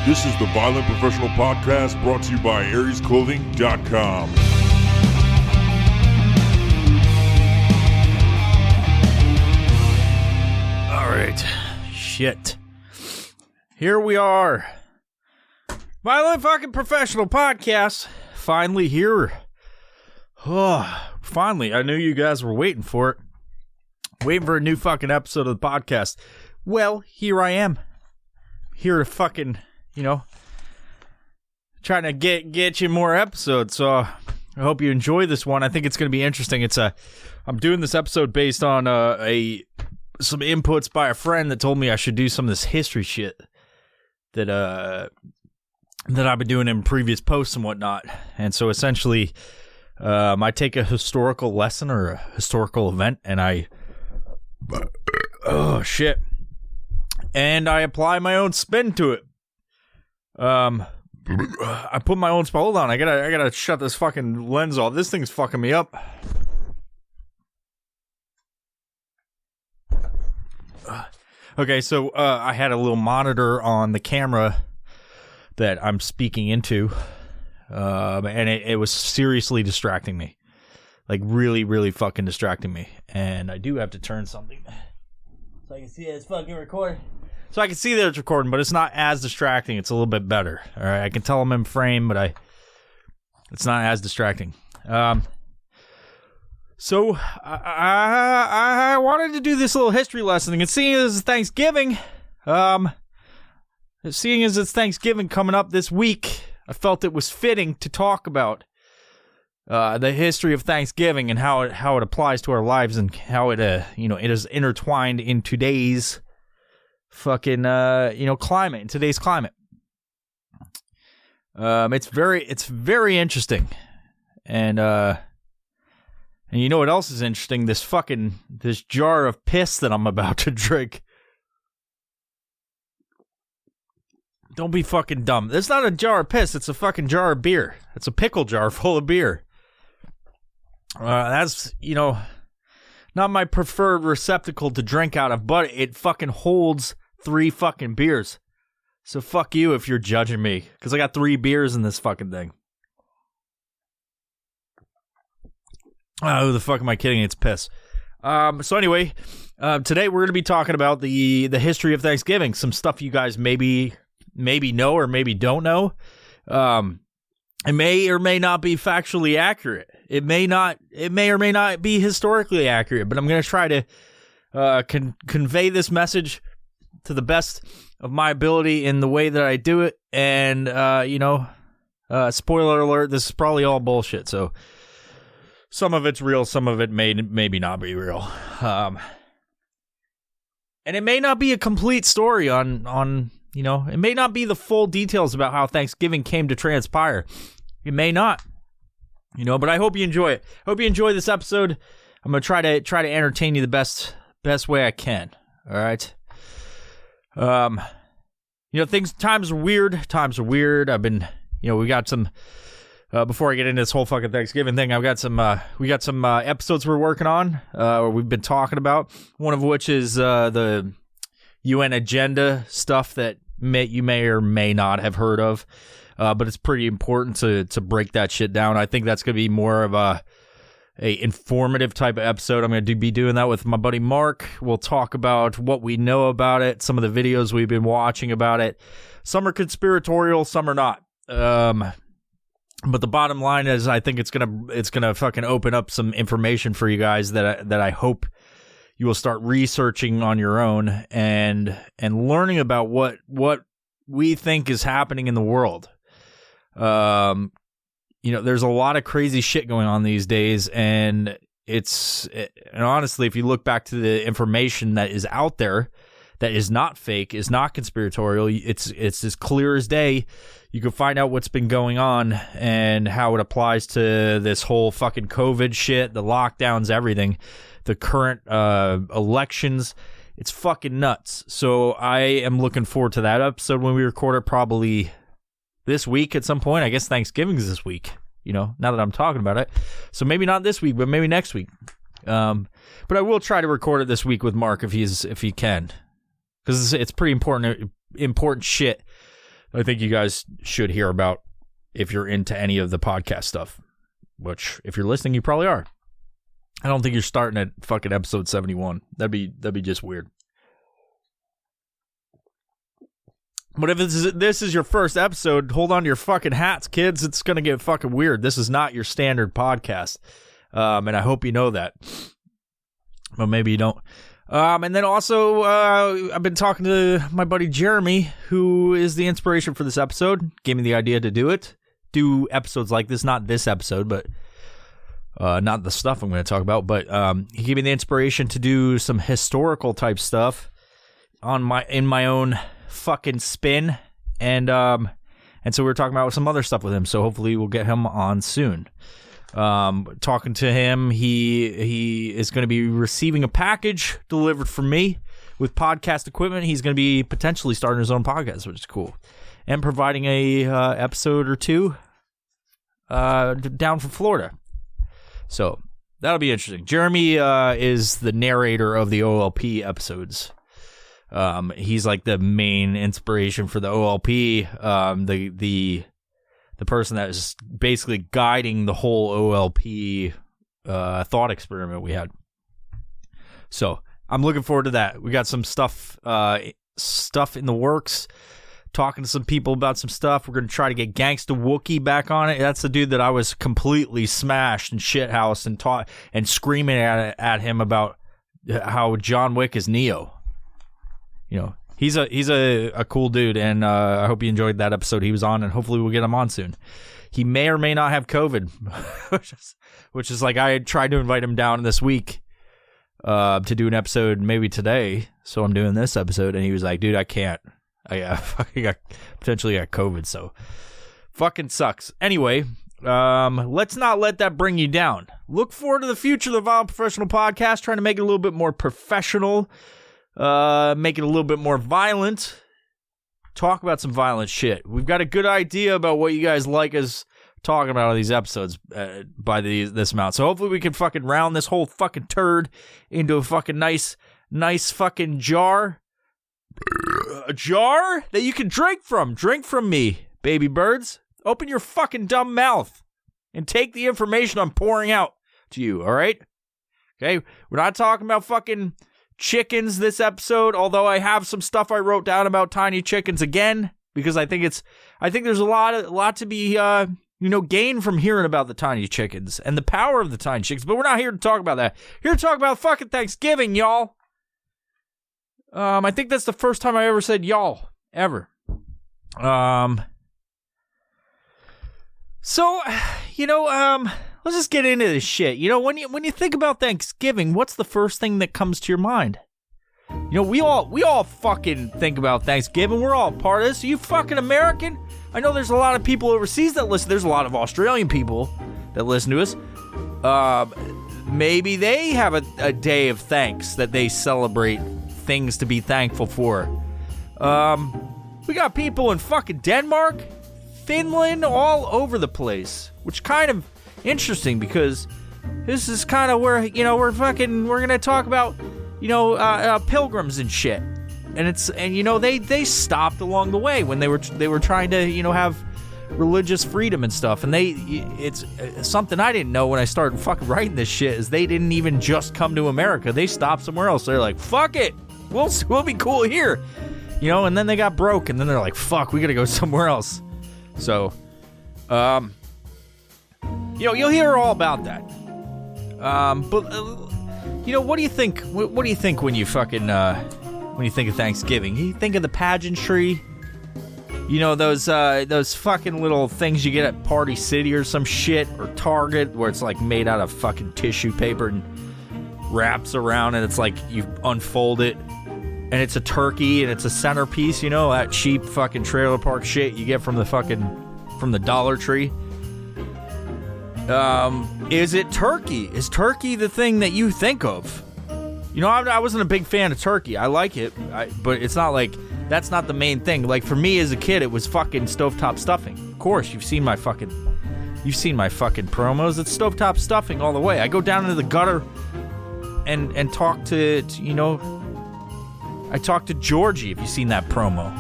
This is the Violent Professional Podcast brought to you by AriesClothing.com. Alright. Shit. Here we are. Violent fucking Professional Podcast. Finally here. Oh, finally. I knew you guys were waiting for it. Waiting for a new fucking episode of the podcast. Well, here I am. Here to fucking, trying to get you more episodes. So I hope you enjoy this one. I think it's going to be interesting. I'm doing this episode based on some inputs by a friend that told me I should do some of this history shit that I've been doing in previous posts and whatnot. And so essentially, I take a historical lesson or a historical event and I apply my own spin to it. I put my own spin. Hold on, I gotta shut this fucking lens off. This thing's fucking me up. Okay, so I had a little monitor on the camera that I'm speaking into, and it was seriously distracting me. Like, really, really fucking distracting me. And I do have to turn something so I can see that it's fucking recording. So I can see that it's recording, but it's not as distracting. It's a little bit better. All right, I can tell I'm in frame, but it's not as distracting. So I wanted to do this little history lesson, and seeing as it's Thanksgiving, seeing as it's Thanksgiving coming up this week, I felt it was fitting to talk about the history of Thanksgiving and how it applies to our lives and how it it is intertwined in today's fucking climate, in today's climate. It's very interesting, and you know what else is interesting? This jar of piss that I'm about to drink. Don't be fucking dumb. It's not a jar of piss. It's a fucking jar of beer. It's a pickle jar full of beer. That's, not my preferred receptacle to drink out of, but it fucking holds 3 fucking beers. So fuck you if you're judging me, because I got 3 beers in this fucking thing. Oh, who the fuck am I kidding? It's piss. So anyway, today we're going to be talking about the history of Thanksgiving. Some stuff you guys maybe know or maybe don't know. It may or may not be factually accurate. It may or may not be historically accurate, but I'm going to try to convey this message to the best of my ability in the way that I do it. And, spoiler alert, this is probably all bullshit. So some of it's real, some of it maybe not be real. And it may not be a complete story on it may not be the full details about how Thanksgiving came to transpire. It may not, but I hope you enjoy it. Hope you enjoy this episode. I'm going to try to entertain you the best way I can. All right. Times are weird. I've been, we got some, before I get into this whole fucking Thanksgiving thing, we got some episodes we're working on, or we've been talking about, one of which is, the UN agenda stuff that you may or may not have heard of, but it's pretty important to break that shit down. I think that's going to be more of a informative type of episode. I'm going to be doing that with my buddy Mark. We'll talk about what we know about it, some of the videos we've been watching about it. Some are conspiratorial, some are not. But the bottom line is, I think it's gonna fucking open up some information for you guys that I hope you will start researching on your own and learning about what we think is happening in the world. There's a lot of crazy shit going on these days, and honestly, if you look back to the information that is out there, that is not fake, is not conspiratorial, it's as clear as day. You can find out what's been going on and how it applies to this whole fucking COVID shit, the lockdowns, everything, the current elections. It's fucking nuts. So I am looking forward to that episode when we record it, probably this week at some point. I guess Thanksgiving's this week, now that I'm talking about it. So maybe not this week, but maybe next week. But I will try to record it this week with Mark if he can, because it's pretty important shit I think you guys should hear about if you're into any of the podcast stuff, which if you're listening, you probably are. I don't think you're starting at fucking episode 71. That'd be just weird. But if this is your first episode, hold on to your fucking hats, kids. It's going to get fucking weird. This is not your standard podcast. And I hope you know that. But maybe you don't. And then also, I've been talking to my buddy Jeremy, who is the inspiration for this episode. Gave me the idea to do it. Do episodes like this. Not this episode, but not the stuff I'm going to talk about. But he gave me the inspiration to do some historical type stuff in my own fucking spin, and so we were talking about some other stuff with him, so hopefully we'll get him on soon. Talking to him, he is going to be receiving a package delivered from me with podcast equipment. He's going to be potentially starting his own podcast, which is cool, and providing a episode or two down from Florida, so that'll be interesting. Jeremy is the narrator of the OLP episodes. He's like the main inspiration for the OLP, the person that is basically guiding the whole OLP thought experiment we had. So I'm looking forward to that. We got some stuff in the works. Talking to some people about some stuff. We're going to try to get Gangsta Wookie back on it. That's the dude that I was completely smashed and shithoused and screaming at him about how John Wick is Neo. You know, he's a cool dude, and I hope you enjoyed that episode he was on, and hopefully we'll get him on soon. He may or may not have COVID, which is like I had tried to invite him down this week to do an episode maybe today, so I'm doing this episode, and he was like, dude, I can't. I potentially got COVID, so fucking sucks. Anyway, let's not let that bring you down. Look forward to the future of the Violent Professional Podcast, trying to make it a little bit more professional. Make it a little bit more violent. Talk about some violent shit. We've got a good idea about what you guys like us talking about on these episodes by this amount. So hopefully we can fucking round this whole fucking turd into a fucking nice fucking jar. A jar that you can drink from. Drink from me, baby birds. Open your fucking dumb mouth and take the information I'm pouring out to you, all right? Okay? We're not talking about fucking chickens this episode, although I have some stuff I wrote down about tiny chickens again, because I think there's a lot to be gained from hearing about the tiny chickens and the power of the tiny chickens, but we're not here to talk about that. Here to talk about fucking Thanksgiving, y'all. I think that's the first time I ever said y'all ever. So, let's just get into this shit. You know, when you think about Thanksgiving, what's the first thing that comes to your mind? You know, we all fucking think about Thanksgiving. We're all a part of this. Are you fucking American? I know there's a lot of people overseas that listen. There's a lot of Australian people that listen to us. Maybe they have a day of thanks that they celebrate things to be thankful for. We got people in fucking Denmark, Finland, all over the place, which kind of interesting because this is kind of where, we're going to talk about, pilgrims and shit. And they stopped along the way when they were trying to, have religious freedom and stuff. And it's something I didn't know when I started fucking writing this shit is they didn't even just come to America. They stopped somewhere else. They're like, fuck it. We'll be cool here. And then they got broke and then they're like, fuck, we got to go somewhere else. So, you'll hear all about that. What do you think? What do you think when you fucking when you think of Thanksgiving? You think of the pageantry. Those fucking little things you get at Party City or some shit, or Target, where it's like made out of fucking tissue paper and wraps around, and it's like you unfold it, and it's a turkey, and it's a centerpiece. That cheap fucking trailer park shit you get from the Dollar Tree. Is it turkey? Is turkey the thing that you think of? I wasn't a big fan of turkey. I like it, but it's not like that's not the main thing. Like for me as a kid, it was fucking stovetop stuffing. Of course, you've seen my fucking promos. It's stovetop stuffing all the way. I go down into the gutter and talk to I talk to Georgie. If you've seen that promo,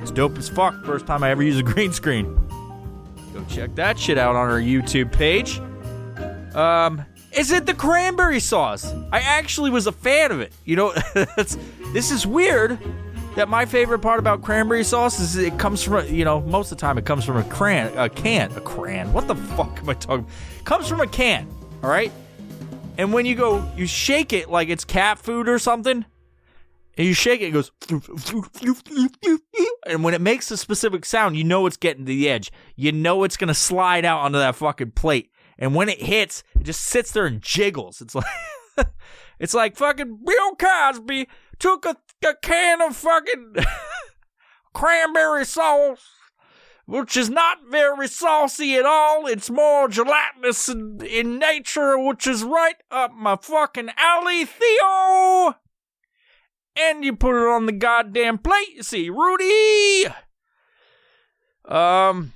It's dope as fuck. First time I ever used a green screen. Go check that shit out on our YouTube page. Is it the cranberry sauce? I actually was a fan of it. You know, this is weird that my favorite part about cranberry sauce is it comes from, you know, most of the time it comes from a can. What the fuck am I talking about? It comes from a can, all right? And when you shake it like it's cat food or something, and you shake it, it goes, and when it makes a specific sound, you know it's getting to the edge. You know it's going to slide out onto that fucking plate. And when it hits, it just sits there and jiggles. It's like, it's like fucking Bill Cosby took a can of fucking cranberry sauce, which is not very saucy at all. It's more gelatinous in nature, which is right up my fucking alley, Theo. And you put it on the goddamn plate. You see, Rudy. I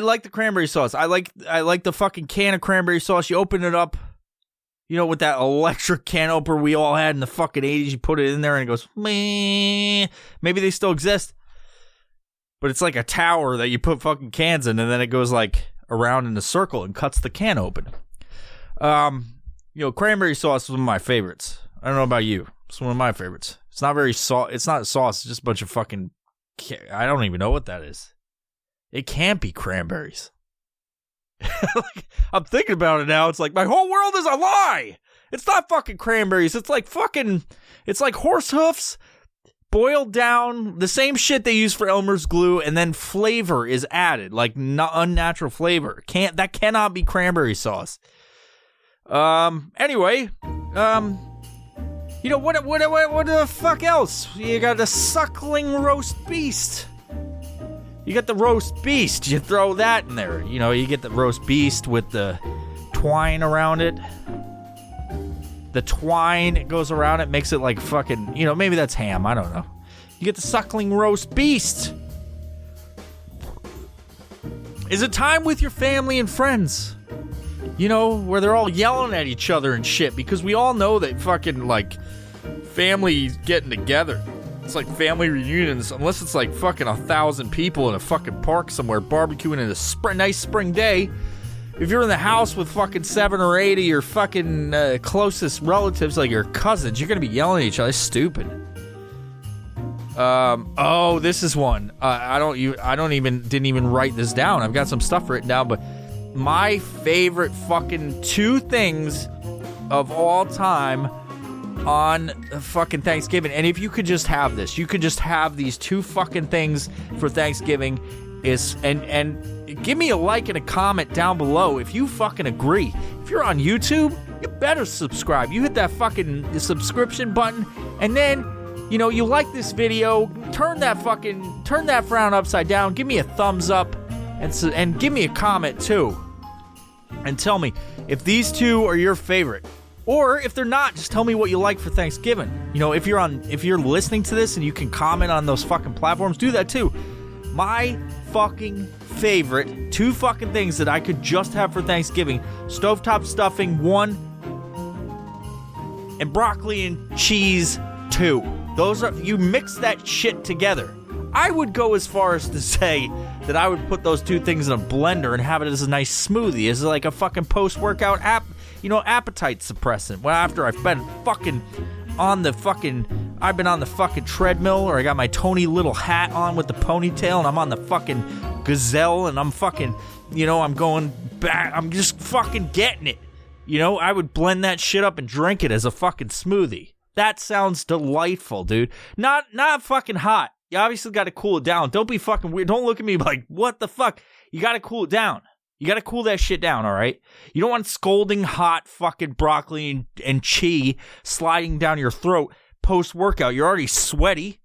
like the cranberry sauce. I like the fucking can of cranberry sauce. You open it up, you know, with that electric can opener we all had in the fucking 80s. You put it in there and it goes, meh. Maybe they still exist. But it's like a tower that you put fucking cans in, and then it goes like around in a circle and cuts the can open. You know, cranberry sauce is one of my favorites. I don't know about you. It's one of my favorites. It's not very it's not sauce. It's just a bunch of fucking, I don't even know what that is. It can't be cranberries. Like, I'm thinking about it now. It's like my whole world is a lie. It's not fucking cranberries. It's like horse hoofs boiled down, the same shit they use for Elmer's glue, and then flavor is added, like unnatural flavor. That cannot be cranberry sauce. Anyway, you know, what the fuck else? You got the suckling roast beast. You got the roast beast. You throw that in there. You know, you get the roast beast with the twine around it. The twine, it goes around it, makes it like fucking, you know, maybe that's ham. I don't know. You get the suckling roast beast. Is it time with your family and friends? You know, where they're all yelling at each other and shit, because we all know that fucking, like, family getting together. It's like family reunions, unless it's like fucking 1,000 people in a fucking park somewhere barbecuing in a nice spring day. If you're in the house with fucking 7 or 8 of your fucking closest relatives, like your cousins, you're gonna be yelling at each other. It's stupid. Oh, this is one. Didn't even write this down. I've got some stuff written down, but my favorite fucking 2 things of all time on fucking Thanksgiving, and if you could just have this, you could just have these 2 fucking things for Thanksgiving, is and give me a like and a comment down below if you fucking agree. If you're on YouTube, you better subscribe. You hit that fucking subscription button, and then, you know, you like this video, turn that frown upside down, give me a thumbs up, and give me a comment too, and tell me if these 2 are your favorite. Or if they're not, just tell me what you like for Thanksgiving. You know, if you're listening to this and you can comment on those fucking platforms, do that too. My fucking favorite 2 fucking things that I could just have for Thanksgiving: stovetop stuffing 1, and broccoli and cheese 2. You mix that shit together. I would go as far as to say that I would put those 2 things in a blender and have it as a nice smoothie, as like a fucking post-workout appetite suppressant. Well, after I've been on the fucking treadmill, or I got my Tony Little hat on with the ponytail, and I'm on the fucking gazelle, and I'm fucking, you know, I'm going back, I'm just fucking getting it. You know, I would blend that shit up and drink it as a fucking smoothie. That sounds delightful, dude. Not fucking hot. You obviously got to cool it down. Don't be fucking weird. Don't look at me like, what the fuck? You got to cool it down. You got to cool that shit down, all right? You don't want scalding hot fucking broccoli and cheese sliding down your throat post-workout. You're already sweaty.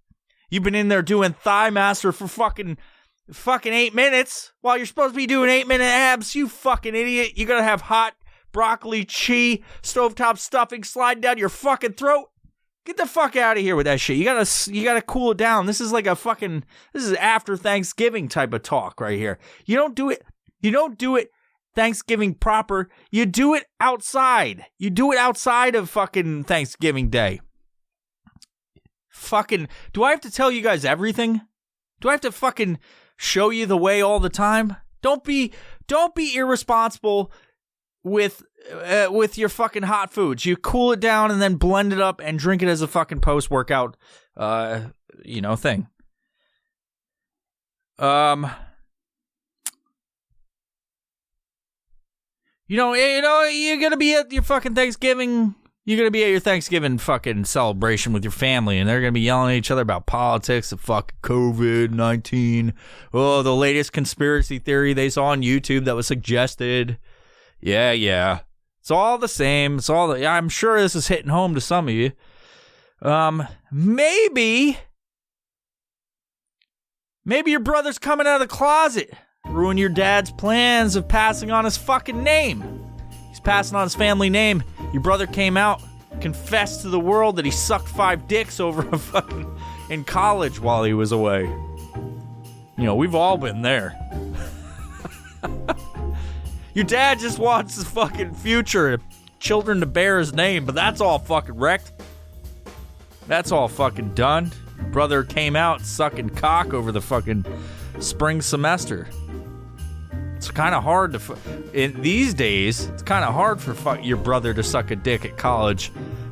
You've been in there doing thigh master for fucking 8 minutes while you're supposed to be doing 8-minute abs. You fucking idiot. You got to have hot broccoli, cheese, stovetop stuffing sliding down your fucking throat. Get the fuck out of here with that shit. You gotta cool it down. This is like this is after Thanksgiving type of talk right here. You don't do it Thanksgiving proper. You do it outside. You do it outside of fucking Thanksgiving Day. Fucking, do I have to tell you guys everything? Do I have to fucking show you the way all the time? Don't be irresponsible with your fucking hot foods. You cool it down and then blend it up and drink it as a fucking post-workout, thing. You're gonna be at your fucking Thanksgiving. You're gonna be at your Thanksgiving fucking celebration with your family, and they're gonna be yelling at each other about politics and fucking COVID-19. Oh, the latest conspiracy theory they saw on YouTube that was suggested. Yeah. It's all the same. I'm sure this is hitting home to some of you. Maybe your brother's coming out of the closet. Ruin your dad's plans of passing on his fucking name. He's passing on his family name. Your brother came out, confessed to the world that he sucked 5 dicks over a fucking in college while he was away. We've all been there. Your dad just wants his fucking future children to bear his name, but that's all fucking wrecked. That's all fucking done. Your brother came out sucking cock over the fucking spring semester. It's kind of hard in these days. It's kind of hard for your brother to suck a dick at college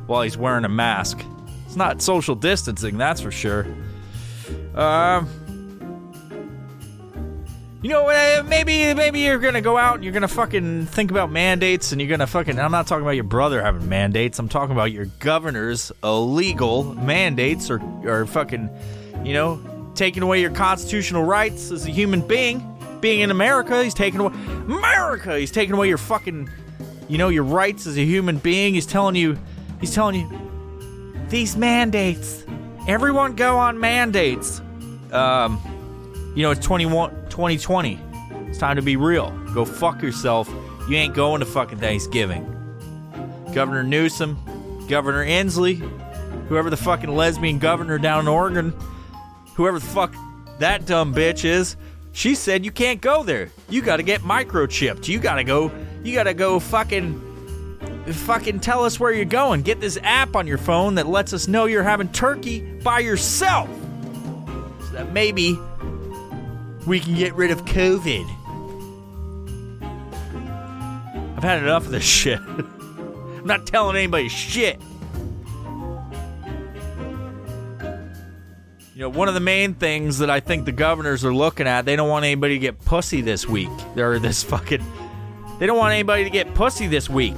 while he's wearing a mask. It's not social distancing, that's for sure. Maybe you're gonna go out and you're gonna fucking think about mandates, and you're gonna fucking. I'm not talking about your brother having mandates. I'm talking about your governor's illegal mandates or fucking, taking away your constitutional rights as a human being. Being in America, he's taking away your fucking, your rights as a human being. He's telling you, these mandates. Everyone go on mandates. It's 2020. It's time to be real. Go fuck yourself. You ain't going to fucking Thanksgiving. Governor Newsom, Governor Inslee, whoever the fucking lesbian governor down in Oregon, whoever the fuck that dumb bitch is, she said you can't go there. You gotta get microchipped. You gotta go fucking tell us where you're going. Get this app on your phone that lets us know you're having turkey by yourself. So that maybe we can get rid of COVID. I've had enough of this shit. I'm not telling anybody shit. One of the main things that I think the governors are looking at, they don't want anybody to get pussy this week. They don't want anybody to get pussy this week.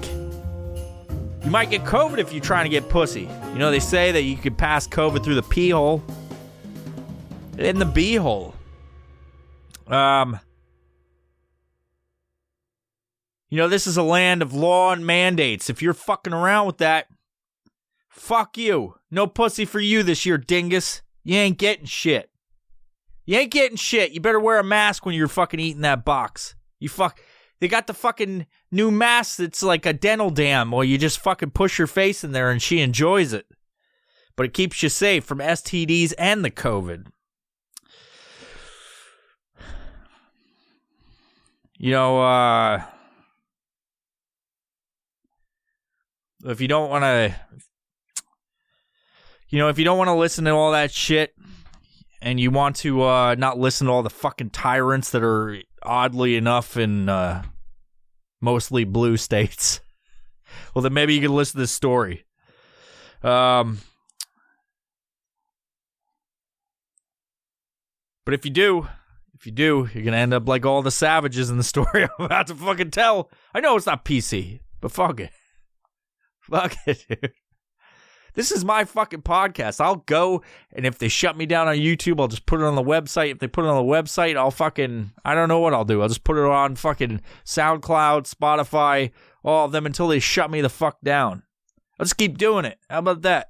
You might get COVID if you're trying to get pussy. They say that you could pass COVID through the pee hole and the bee hole. This is a land of law and mandates. If you're fucking around with that, fuck you. No pussy for you this year, dingus. You ain't getting shit. You better wear a mask when you're fucking eating that box. They got the fucking new mask that's like a dental dam where you just fucking push your face in there and she enjoys it. But it keeps you safe from STDs and the COVID. If you don't want to listen to all that shit, and you want to not listen to all the fucking tyrants that are oddly enough in mostly blue states, well, then maybe you can listen to this story. But if you do, you're going to end up like all the savages in the story I'm about to fucking tell. I know it's not PC, but fuck it. Fuck it, dude. This is my fucking podcast. I'll go, and if they shut me down on YouTube, I'll just put it on the website. If they put it on the website, I don't know what I'll do. I'll just put it on fucking SoundCloud, Spotify, all of them until they shut me the fuck down. I'll just keep doing it. How about that?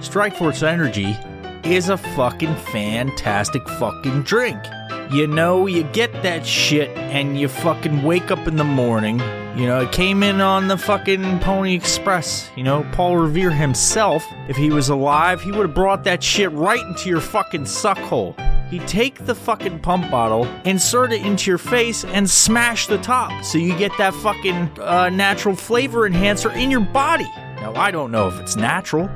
Strikeforce Energy is a fucking fantastic fucking drink. You get that shit and you fucking wake up in the morning, You know, it came in on the fucking Pony Express. You know, Paul Revere himself, if he was alive, he would have brought that shit right into your fucking suck hole. He'd take the fucking pump bottle, insert it into your face, and smash the top so you get that fucking natural flavor enhancer in your body. Now, I don't know if it's natural,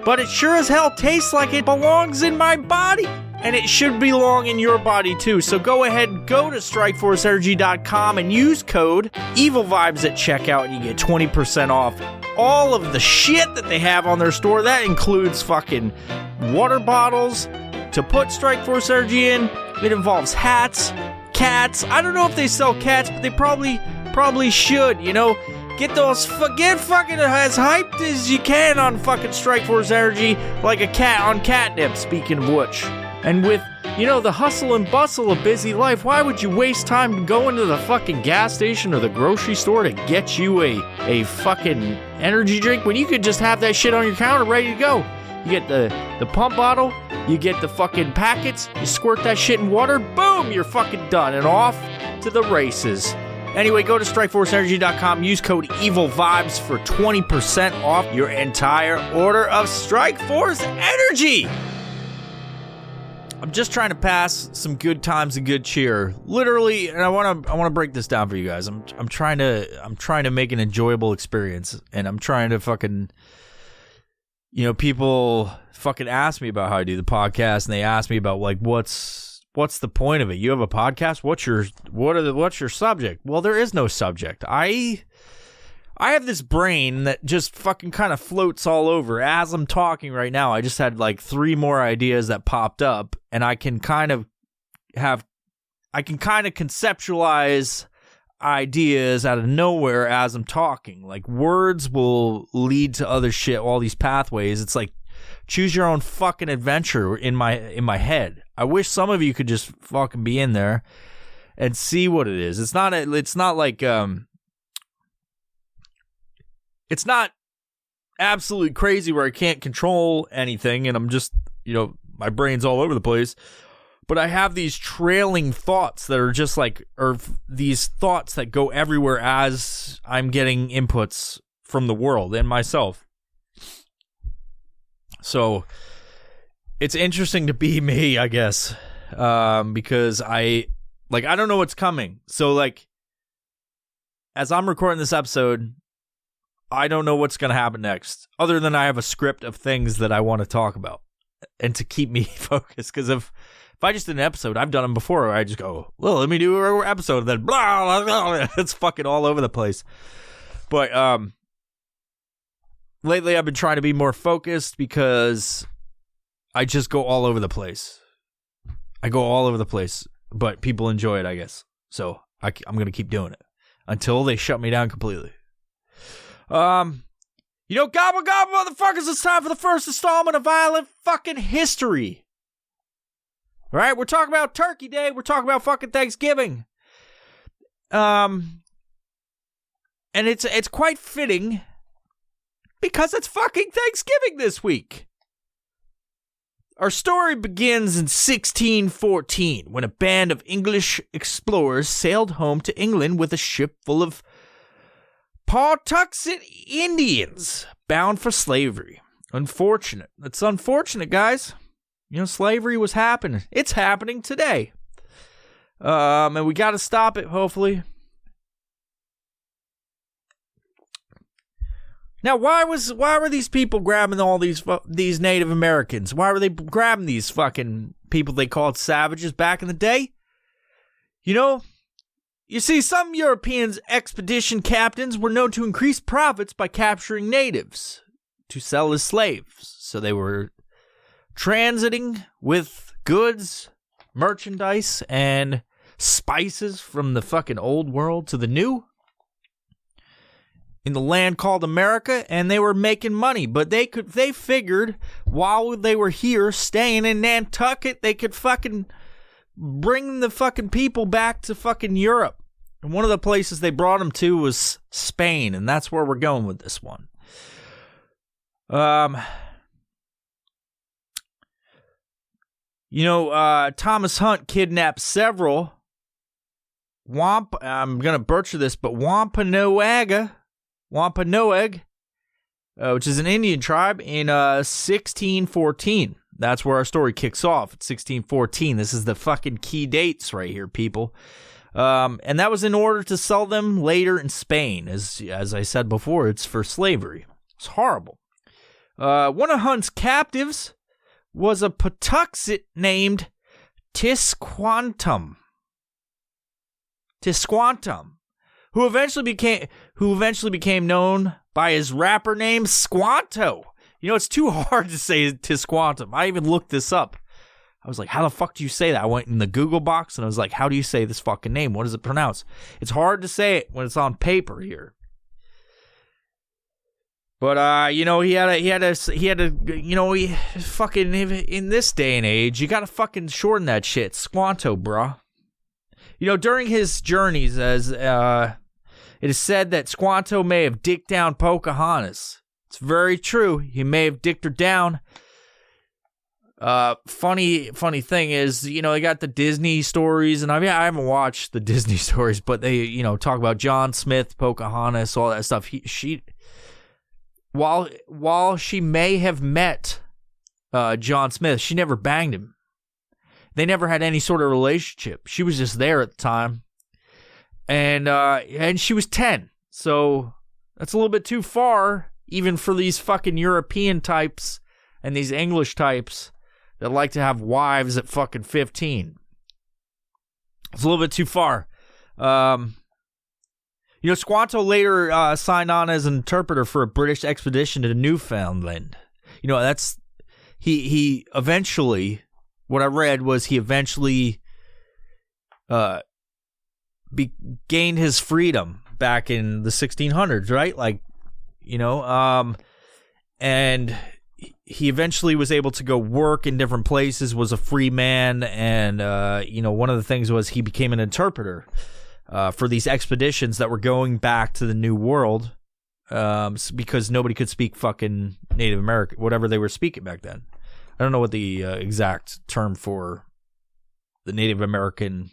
but it sure as hell tastes like it belongs in my body. And it should belong in your body too. So go ahead, go to StrikeForceEnergy.com and use code EvilVibes at checkout and you get 20% off all of the shit that they have on their store. That includes fucking water bottles to put Strike Force Energy in. It involves hats, cats. I don't know if they sell cats, but they probably should, you know. Get fucking as hyped as you can on fucking Strike Force Energy like a cat on catnip, speaking of which. And with, you know, the hustle and bustle of busy life, why would you waste time going to the fucking gas station or the grocery store to get you a fucking energy drink when you could just have that shit on your counter ready to go? You get the pump bottle, you get the fucking packets, you squirt that shit in water, boom, you're fucking done and off to the races. Anyway, go to StrikeForceEnergy.com, use code EvilVibes for 20% off your entire order of Strike Force Energy. I'm just trying to pass some good times and good cheer. Literally, and I want to break this down for you guys. I'm trying to make an enjoyable experience, and I'm trying to fucking, you know, people fucking ask me about how I do the podcast, and they ask me about like what's the point of it? You have a podcast? What's your subject? Well, there is no subject. I have this brain that just fucking kind of floats all over. As I'm talking right now, I just had like 3 more ideas that popped up, and I can kind of conceptualize ideas out of nowhere as I'm talking. Like words will lead to other shit, all these pathways. It's like choose your own fucking adventure in my head. I wish some of you could just fucking be in there and see what it is. It's not absolutely crazy where I can't control anything and I'm just, you know, my brain's all over the place. But I have these trailing thoughts that are just like, or these thoughts that go everywhere as I'm getting inputs from the world and myself. So it's interesting to be me, I guess, because I don't know what's coming. So like, as I'm recording this episode, I don't know what's going to happen next, other than I have a script of things that I want to talk about and to keep me focused. Because if I just did an episode, I've done them before, where I just go, well, let me do an episode, and then blah, blah, blah. It's fucking all over the place. But lately I've been trying to be more focused because I just go all over the place. I go all over the place, but people enjoy it, I guess. So I'm going to keep doing it until they shut me down completely. You know, gobble gobble, motherfuckers, it's time for the first installment of Violent Fucking History. All right, we're talking about Turkey Day. We're talking about fucking Thanksgiving. And it's quite fitting because it's fucking Thanksgiving this week. Our story begins in 1614 when a band of English explorers sailed home to England with a ship full of Pawtuxet Indians bound for slavery. Unfortunate. It's unfortunate, guys. You know, slavery was happening. It's happening today. And we got to stop it, hopefully. Now, why were these people grabbing all these Native Americans? Why were they grabbing these fucking people they called savages back in the day? You know, you see, some Europeans' expedition captains were known to increase profits by capturing natives to sell as slaves. So they were transiting with goods, merchandise, and spices from the fucking old world to the new in the land called America, and they were making money. But they figured while they were here staying in Nantucket, they could fucking bring the fucking people back to fucking Europe. And one of the places they brought them to was Spain, and that's where we're going with this one. You know, Thomas Hunt kidnapped several I'm going to butcher this, but Wampanoag, which is an Indian tribe, in 1614. That's where our story kicks off, 1614. This is the fucking key dates right here, people. And that was in order to sell them later in Spain. As I said before, it's for slavery. It's horrible. One of Hunt's captives was a Patuxet named Tisquantum, who eventually became known by his rapper name Squanto. You know, it's too hard to say Tisquantum. I even looked this up. I was like, how the fuck do you say that? I went in the Google box and I was like, how do you say this fucking name? What is it pronounced? It's hard to say it when it's on paper here. But you know, he had a you know, he fucking, in this day and age, you gotta fucking shorten that shit. Squanto, bruh. You know, during his journeys, as it is said that Squanto may have dicked down Pocahontas. It's very true. He may have dicked her down. Funny thing is, you know, they got the Disney stories, and I haven't watched the Disney stories, but they, you know, talk about John Smith, Pocahontas, all that stuff. While she may have met John Smith, she never banged him. They never had any sort of relationship. She was just there at the time, and she was 10, so that's a little bit too far, even for these fucking European types and these English types that like to have wives at fucking 15. It's a little bit too far. You know, Squanto later signed on as an interpreter for a British expedition to Newfoundland. You know, that's he eventually. What I read was he eventually gained his freedom back in the 1600s, right? Like, you know, and he eventually was able to go work in different places, was a free man, and, you know, one of the things was he became an interpreter for these expeditions that were going back to the New World, because nobody could speak fucking Native American, whatever they were speaking back then. I don't know what the exact term for the Native American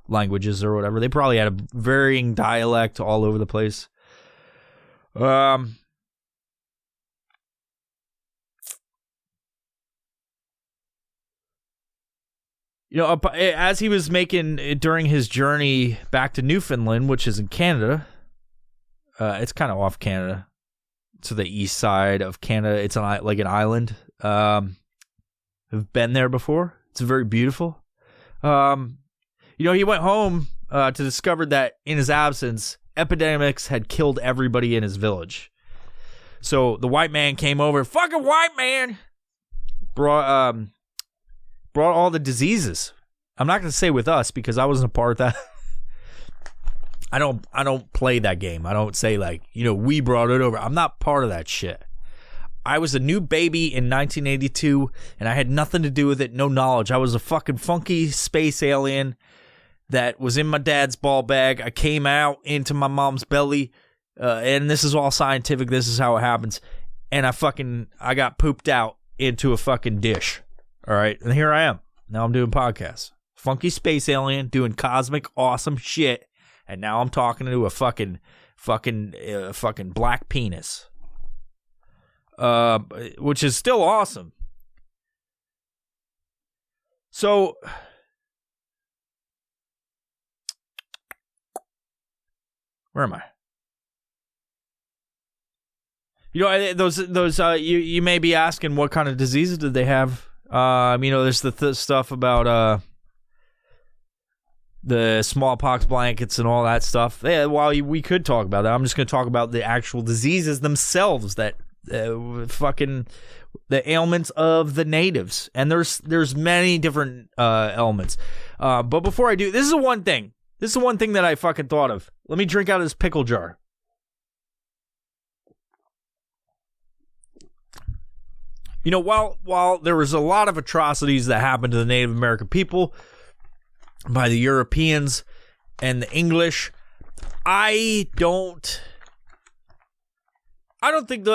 languages or whatever. They probably had a varying dialect all over the place. You know, as he was making, during his journey back to Newfoundland, which is in Canada, it's kind of off Canada, to the east side of Canada. It's like an island. I've been there before. It's very beautiful. You know, he went home to discover that in his absence, epidemics had killed everybody in his village. So the white man came over. Fucking white man brought all the diseases. I'm not going to say with us because I wasn't a part of that. I don't play that game. I don't say like, you know, we brought it over. I'm not part of that shit. I was a new baby in 1982 and I had nothing to do with it. No knowledge. I was a fucking funky space alien that was in my dad's ball bag. I came out into my mom's belly, and this is all scientific. This is how it happens. And I got pooped out into a fucking dish. All right. And here I am. Now I'm doing podcasts. Funky space alien doing cosmic awesome shit. And now I'm talking to a fucking black penis. Which is still awesome. So where am I? You know, those you may be asking what kind of diseases did they have? You know, there's the stuff about the smallpox blankets and all that stuff. Yeah, while we could talk about that, I'm just going to talk about the actual diseases themselves that fucking the ailments of the natives. And there's many different ailments. But before I do, this is the one thing that I fucking thought of. Let me drink out of this pickle jar. You know, while there was a lot of atrocities that happened to the Native American people by the Europeans and the English, I don't think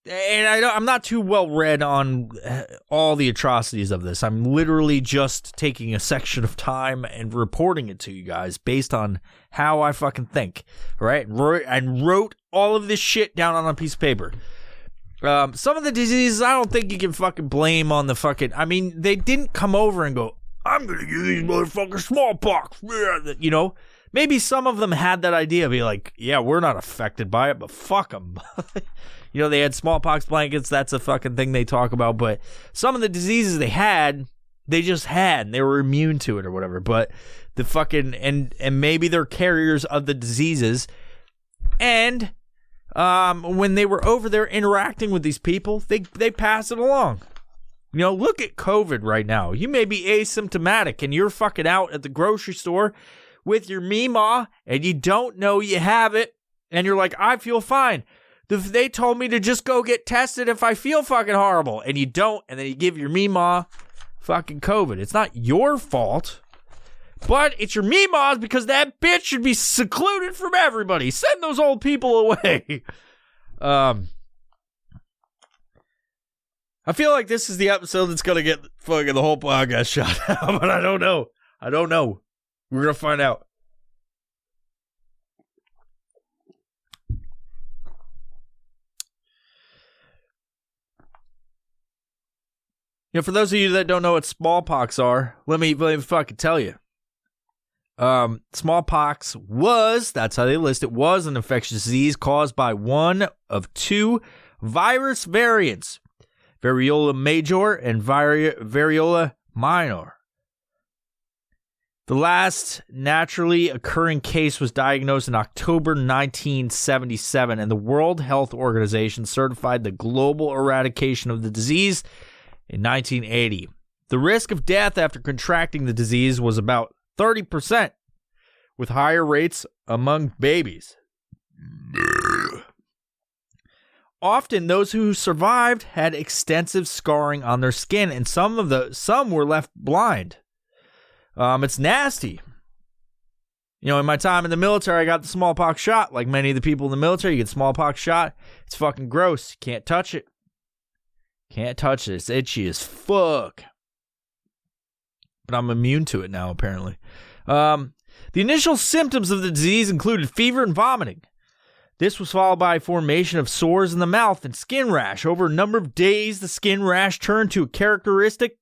I'm not too well read on all the atrocities of this. I'm literally just taking a section of time and reporting it to you guys based on how I fucking think, right? And wrote all of this shit down on a piece of paper. Some of the diseases I don't think you can fucking blame on the fucking... I mean, they didn't come over and go, I'm gonna give these motherfuckers smallpox. You know? Maybe some of them had that idea, be like, yeah, we're not affected by it, but fuck them. You know, they had smallpox blankets. That's a fucking thing they talk about. But some of the diseases they had, they just had. And they were immune to it or whatever. But the fucking... And maybe they're carriers of the diseases. And when they were over there interacting with these people, they pass it along. You know, look at COVID right now. You may be asymptomatic and you're fucking out at the grocery store with your Meemaw and you don't know you have it. And you're like, I feel fine. They told me to just go get tested if I feel fucking horrible. And you don't. And then you give your Meemaw fucking COVID. It's not your fault. But it's your Meemaws because that bitch should be secluded from everybody. Send those old people away. I feel like this is the episode that's going to get fucking the whole podcast shot out. But I don't know. We're going to find out. You know, for those of you that don't know what smallpox are, let me fucking tell you. Smallpox that's how they list it, was an infectious disease caused by one of two virus variants, variola major and variola minor. The last naturally occurring case was diagnosed in October 1977, and the World Health Organization certified the global eradication of the disease in 1980. The risk of death after contracting the disease was about 30%, with higher rates among babies. Often, those who survived had extensive scarring on their skin, and some were left blind. It's nasty. You know, in my time in the military, I got the smallpox shot. Like many of the people in the military, you get smallpox shot. It's fucking gross. You can't touch it. Can't touch it. It's itchy as fuck. But I'm immune to it now, apparently. The initial symptoms of the disease included fever and vomiting. This was followed by formation of sores in the mouth and skin rash. Over a number of days, the skin rash turned to characteristic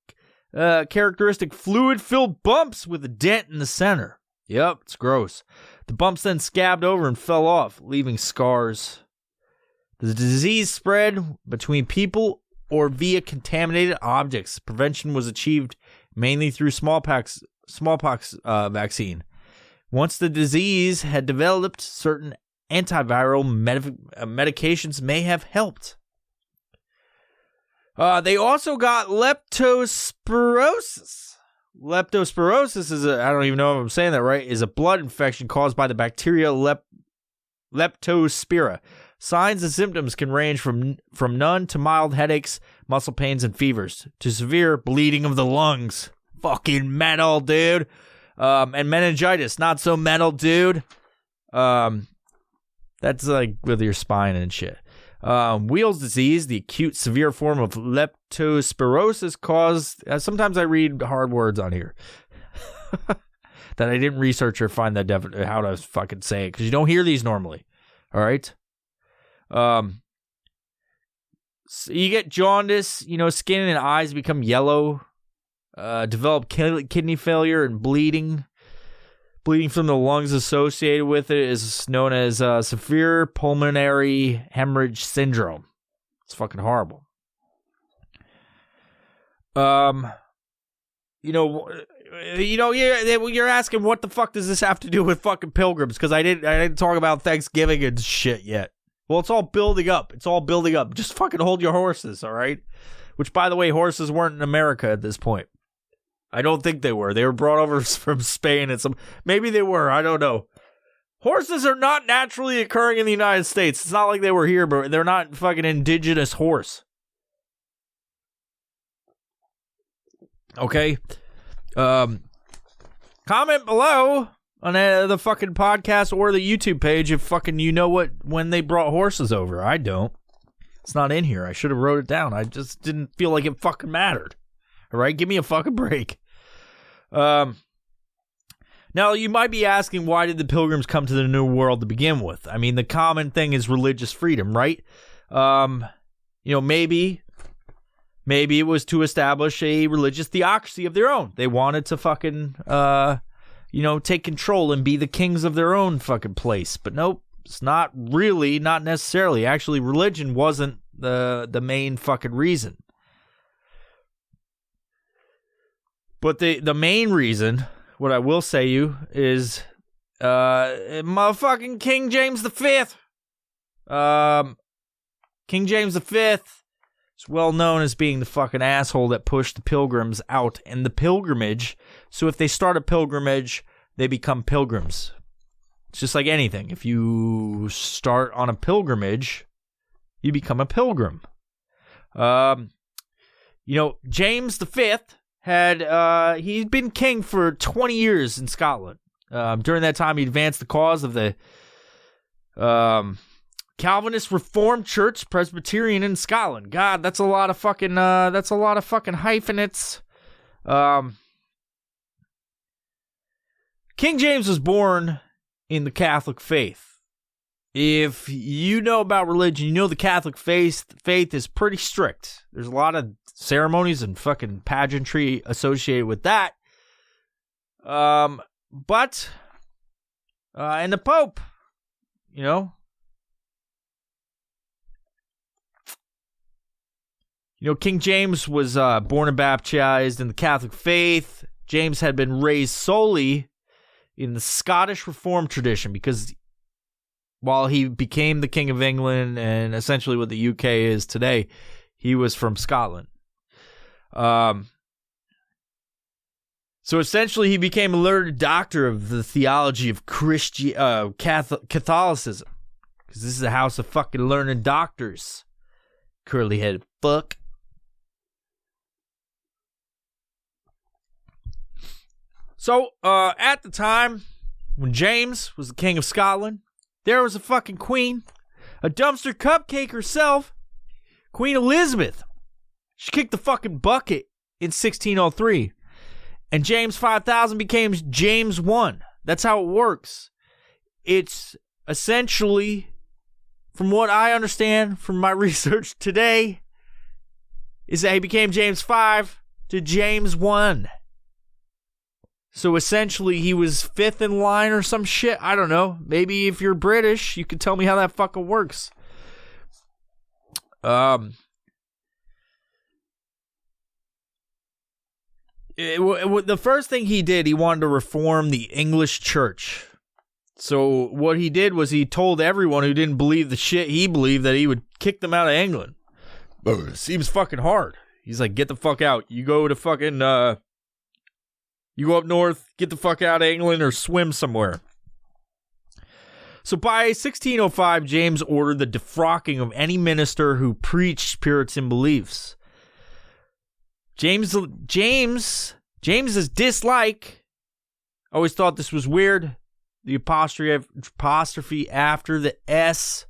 fluid-filled bumps with a dent in the center. Yep, it's gross. The bumps then scabbed over and fell off, leaving scars. The disease spread between people or via contaminated objects. Prevention was achieved mainly through smallpox vaccine. Once the disease had developed, certain antiviral medications may have helped. They also got leptospirosis. Leptospirosis is I don't even know if I'm saying that right, is a blood infection caused by the bacteria Leptospira. Signs and symptoms can range from none to mild headaches, muscle pains, and fevers, to severe bleeding of the lungs. Fucking metal, dude. And meningitis, not so metal, dude. That's like with your spine and shit. Wheels disease, the acute severe form of leptospirosis caused... sometimes I read hard words on here that I didn't research or find that how to fucking say it, because you don't hear these normally. All right? So you get jaundice, skin and eyes become yellow, develop kidney failure and bleeding. Bleeding from the lungs associated with it is known as severe pulmonary hemorrhage syndrome. It's fucking horrible. You're asking what the fuck does this have to do with fucking pilgrims? Because I didn't talk about Thanksgiving and shit yet. Well, it's all building up. Just fucking hold your horses, all right? Which, by the way, horses weren't in America at this point. I don't think they were. They were brought over from Spain and maybe they were. I don't know. Horses are not naturally occurring in the United States. It's not like they were here, but they're not fucking indigenous horse. Okay. Comment below on the fucking podcast or the YouTube page if fucking when they brought horses over. I don't. It's not in here. I should have wrote it down. I just didn't feel like it fucking mattered. All right, give me a fucking break. Now, you might be asking, why did the Pilgrims come to the New World to begin with? I mean, the common thing is religious freedom, right? Maybe it was to establish a religious theocracy of their own. They wanted to fucking, take control and be the kings of their own fucking place. But nope, it's not necessarily. Actually, religion wasn't the main fucking reason. But the main reason, what I will say you, is motherfucking King James V. King James V is well known as being the fucking asshole that pushed the Pilgrims out and the pilgrimage. So if they start a pilgrimage, they become pilgrims. It's just like anything. If you start on a pilgrimage, you become a pilgrim. James V he'd been king for 20 years in Scotland. During that time, he advanced the cause of the Calvinist Reformed Church, Presbyterian in Scotland. God, that's a lot of fucking hyphenates. King James was born in the Catholic faith. If you know about religion, you know the Catholic faith is pretty strict. There's a lot of ceremonies and fucking pageantry associated with that. And the Pope, King James was born and baptized in the Catholic faith. James had been raised solely in the Scottish Reformed tradition because while he became the King of England and essentially what the UK is today, he was from Scotland. So essentially he became a learned doctor of the theology of Catholicism. Because this is a house of fucking learned doctors. Curly-headed fuck. So, at the time, when James was the King of Scotland, there was a fucking queen, a dumpster cupcake herself, Queen Elizabeth. She kicked the fucking bucket in 1603. And James 5000 became James I. That's how it works. It's essentially, from what I understand from my research today, is that he became James V to James I. So essentially, he was fifth in line or some shit. I don't know. Maybe if you're British, you can tell me how that fucking works. The first thing he did, he wanted to reform the English church. So what he did was he told everyone who didn't believe the shit he believed that he would kick them out of England. Seems fucking hard. He's like, get the fuck out. You go to fucking... You go up north, get the fuck out of England, or swim somewhere. So by 1605, James ordered the defrocking of any minister who preached Puritan beliefs. James's dislike, I always thought this was weird, the apostrophe after the S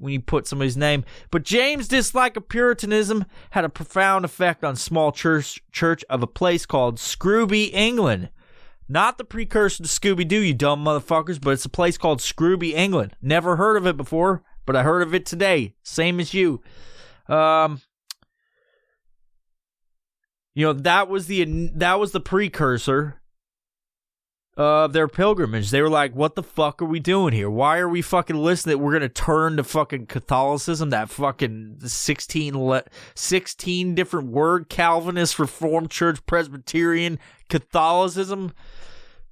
when you put somebody's name. But James' dislike of Puritanism had a profound effect on small church of a place called Scrooby, England. Not the precursor to Scooby-Doo, you dumb motherfuckers, but it's a place called Scrooby, England. Never heard of it before, but I heard of it today. Same as you. That was the precursor of their pilgrimage. They were like, what the fuck are we doing here? Why are we fucking listening that we're going to turn to fucking Catholicism, that fucking 16 different word, Calvinist, Reformed Church, Presbyterian, Catholicism?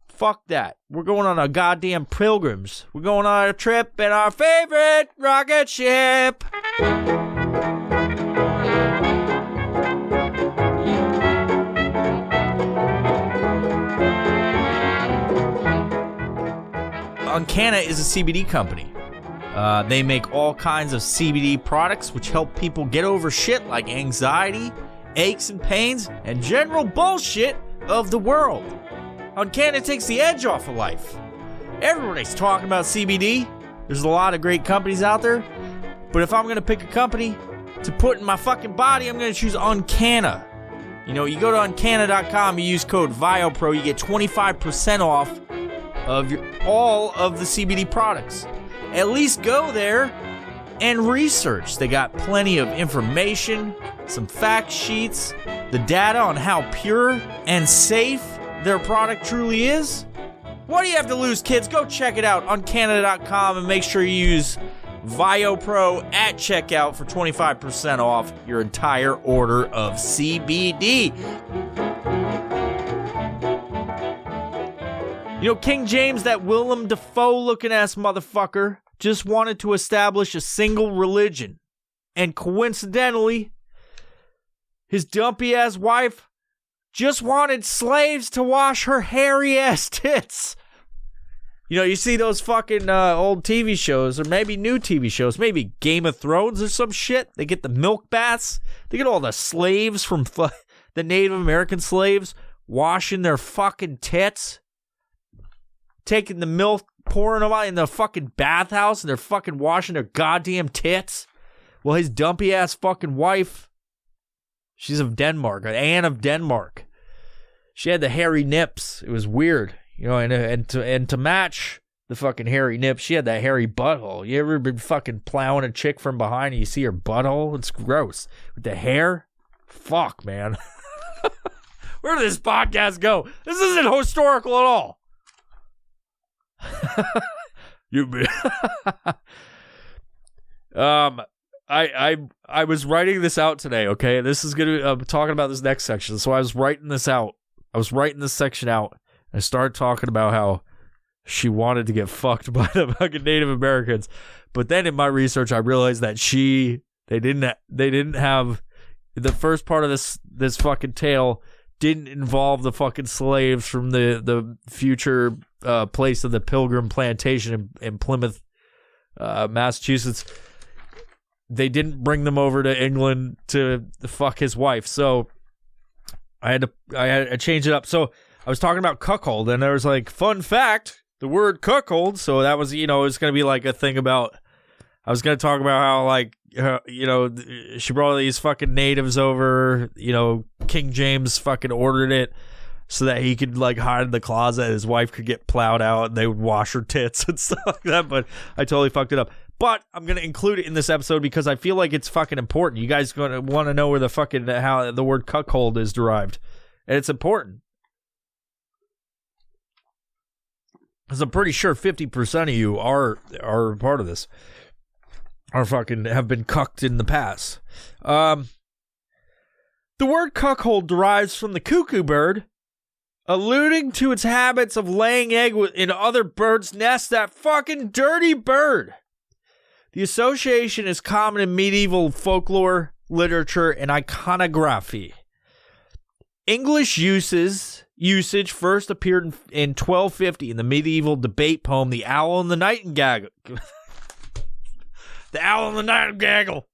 Fuck that. We're going on a goddamn pilgrims. We're going on a trip in our favorite rocket ship. Uncana is a CBD company. They make all kinds of CBD products which help people get over shit like anxiety, aches and pains, and general bullshit of the world. Uncana takes the edge off of life. Everybody's talking about CBD. There's a lot of great companies out there. But if I'm going to pick a company to put in my fucking body, I'm going to choose Uncanna. You know, you go to Uncanna.com, you use code VIOPRO, you get 25% off of all of the CBD products. At least go there and research. They got plenty of information, some fact sheets, the data on how pure and safe their product truly is. What do you have to lose, kids? Go check it out on Canada.com and make sure you use VioPro at checkout for 25% off your entire order of CBD. You know, King James, that Willem Dafoe looking ass motherfucker, just wanted to establish a single religion. And coincidentally, his dumpy ass wife just wanted slaves to wash her hairy ass tits. You know, you see those fucking old TV shows, or maybe new TV shows, maybe Game of Thrones or some shit. They get the milk baths. They get all the slaves from the Native American slaves washing their fucking tits. Taking the milk, pouring them out in the fucking bathhouse, and they're fucking washing their goddamn tits. Well, his dumpy ass fucking wife, she's of Denmark, Anne of Denmark. She had the hairy nips. It was weird, you know, and to match the fucking hairy nips, she had that hairy butthole. You ever been fucking plowing a chick from behind and you see her butthole? It's gross. With the hair? Fuck, man. Where did this podcast go? This isn't historical at all. You be I was writing this out today, okay? This is gonna I'm talking about this next section. So I was writing this out. I was writing this section out. I started talking about how she wanted to get fucked by the fucking Native Americans. But then in my research I realized that they didn't have the first part of this fucking tale didn't involve the fucking slaves from the future place of the Pilgrim Plantation in Plymouth, Massachusetts. They didn't bring them over to England to fuck his wife, so I had to change it up. So I was talking about cuckold, and there was like, fun fact, the word cuckold. So that was, you know, it's gonna be like a thing about. I was gonna talk about how, like, you know, she brought these fucking natives over. You know, King James fucking ordered it so that he could, like, hide in the closet. His wife could get plowed out, and they would wash her tits and stuff like that. But I totally fucked it up. But I'm gonna include it in this episode because I feel like it's fucking important. You guys gonna want to know where the fucking how the word cuckold is derived, and it's important. Because I'm pretty sure 50% of you are part of this. Or fucking have been cucked in the past. The word cuckold derives from the cuckoo bird, alluding to its habits of laying egg in other birds' nests. That fucking dirty bird. The association is common in medieval folklore, literature, and iconography. English usage first appeared in 1250 in the medieval debate poem, The Owl and the Nightingale. The Owl and the Nightingale.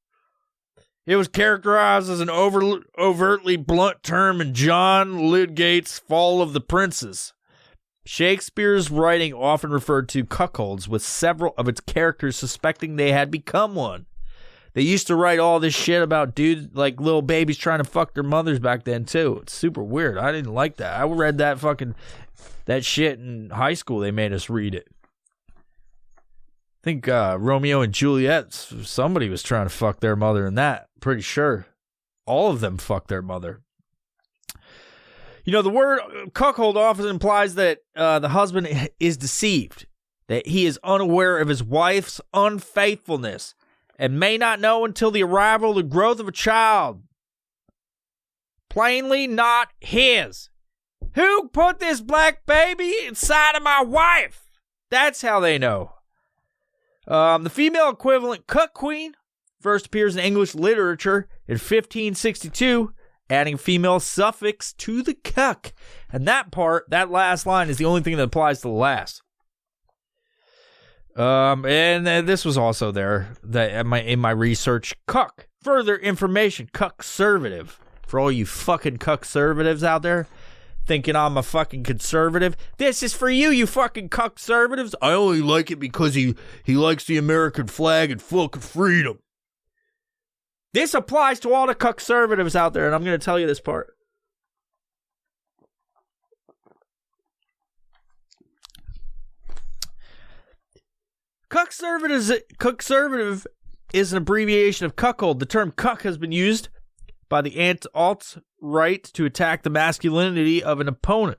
It was characterized as an overtly blunt term in John Lydgate's Fall of the Princes. Shakespeare's writing often referred to cuckolds, with several of its characters suspecting they had become one. They used to write all this shit about dudes, like little babies trying to fuck their mothers back then too. It's super weird. I didn't like that. I read that shit in high school. They made us read it. I think Romeo and Juliet, somebody was trying to fuck their mother in that. Pretty sure all of them fucked their mother. You know, the word cuckold often implies that the husband is deceived, that he is unaware of his wife's unfaithfulness, and may not know until the arrival or the growth of a child. Plainly not his. Who put this black baby inside of my wife? That's how they know. The female equivalent, cuck queen, first appears in English literature in 1562, adding female suffix to the cuck. And that last line is the only thing that applies to the last. And this was also there in my research. Cuck. Further information. Cuck-servative. For all you fucking cuck-servatives out there thinking I'm a fucking conservative. This is for you fucking cuck-servatives. I only like it because he likes the American flag and fucking freedom. This applies to all the conservatives out there, and I'm going to tell you this part. Conservative is an abbreviation of cuckold. The term cuck has been used by the alt-right to attack the masculinity of an opponent.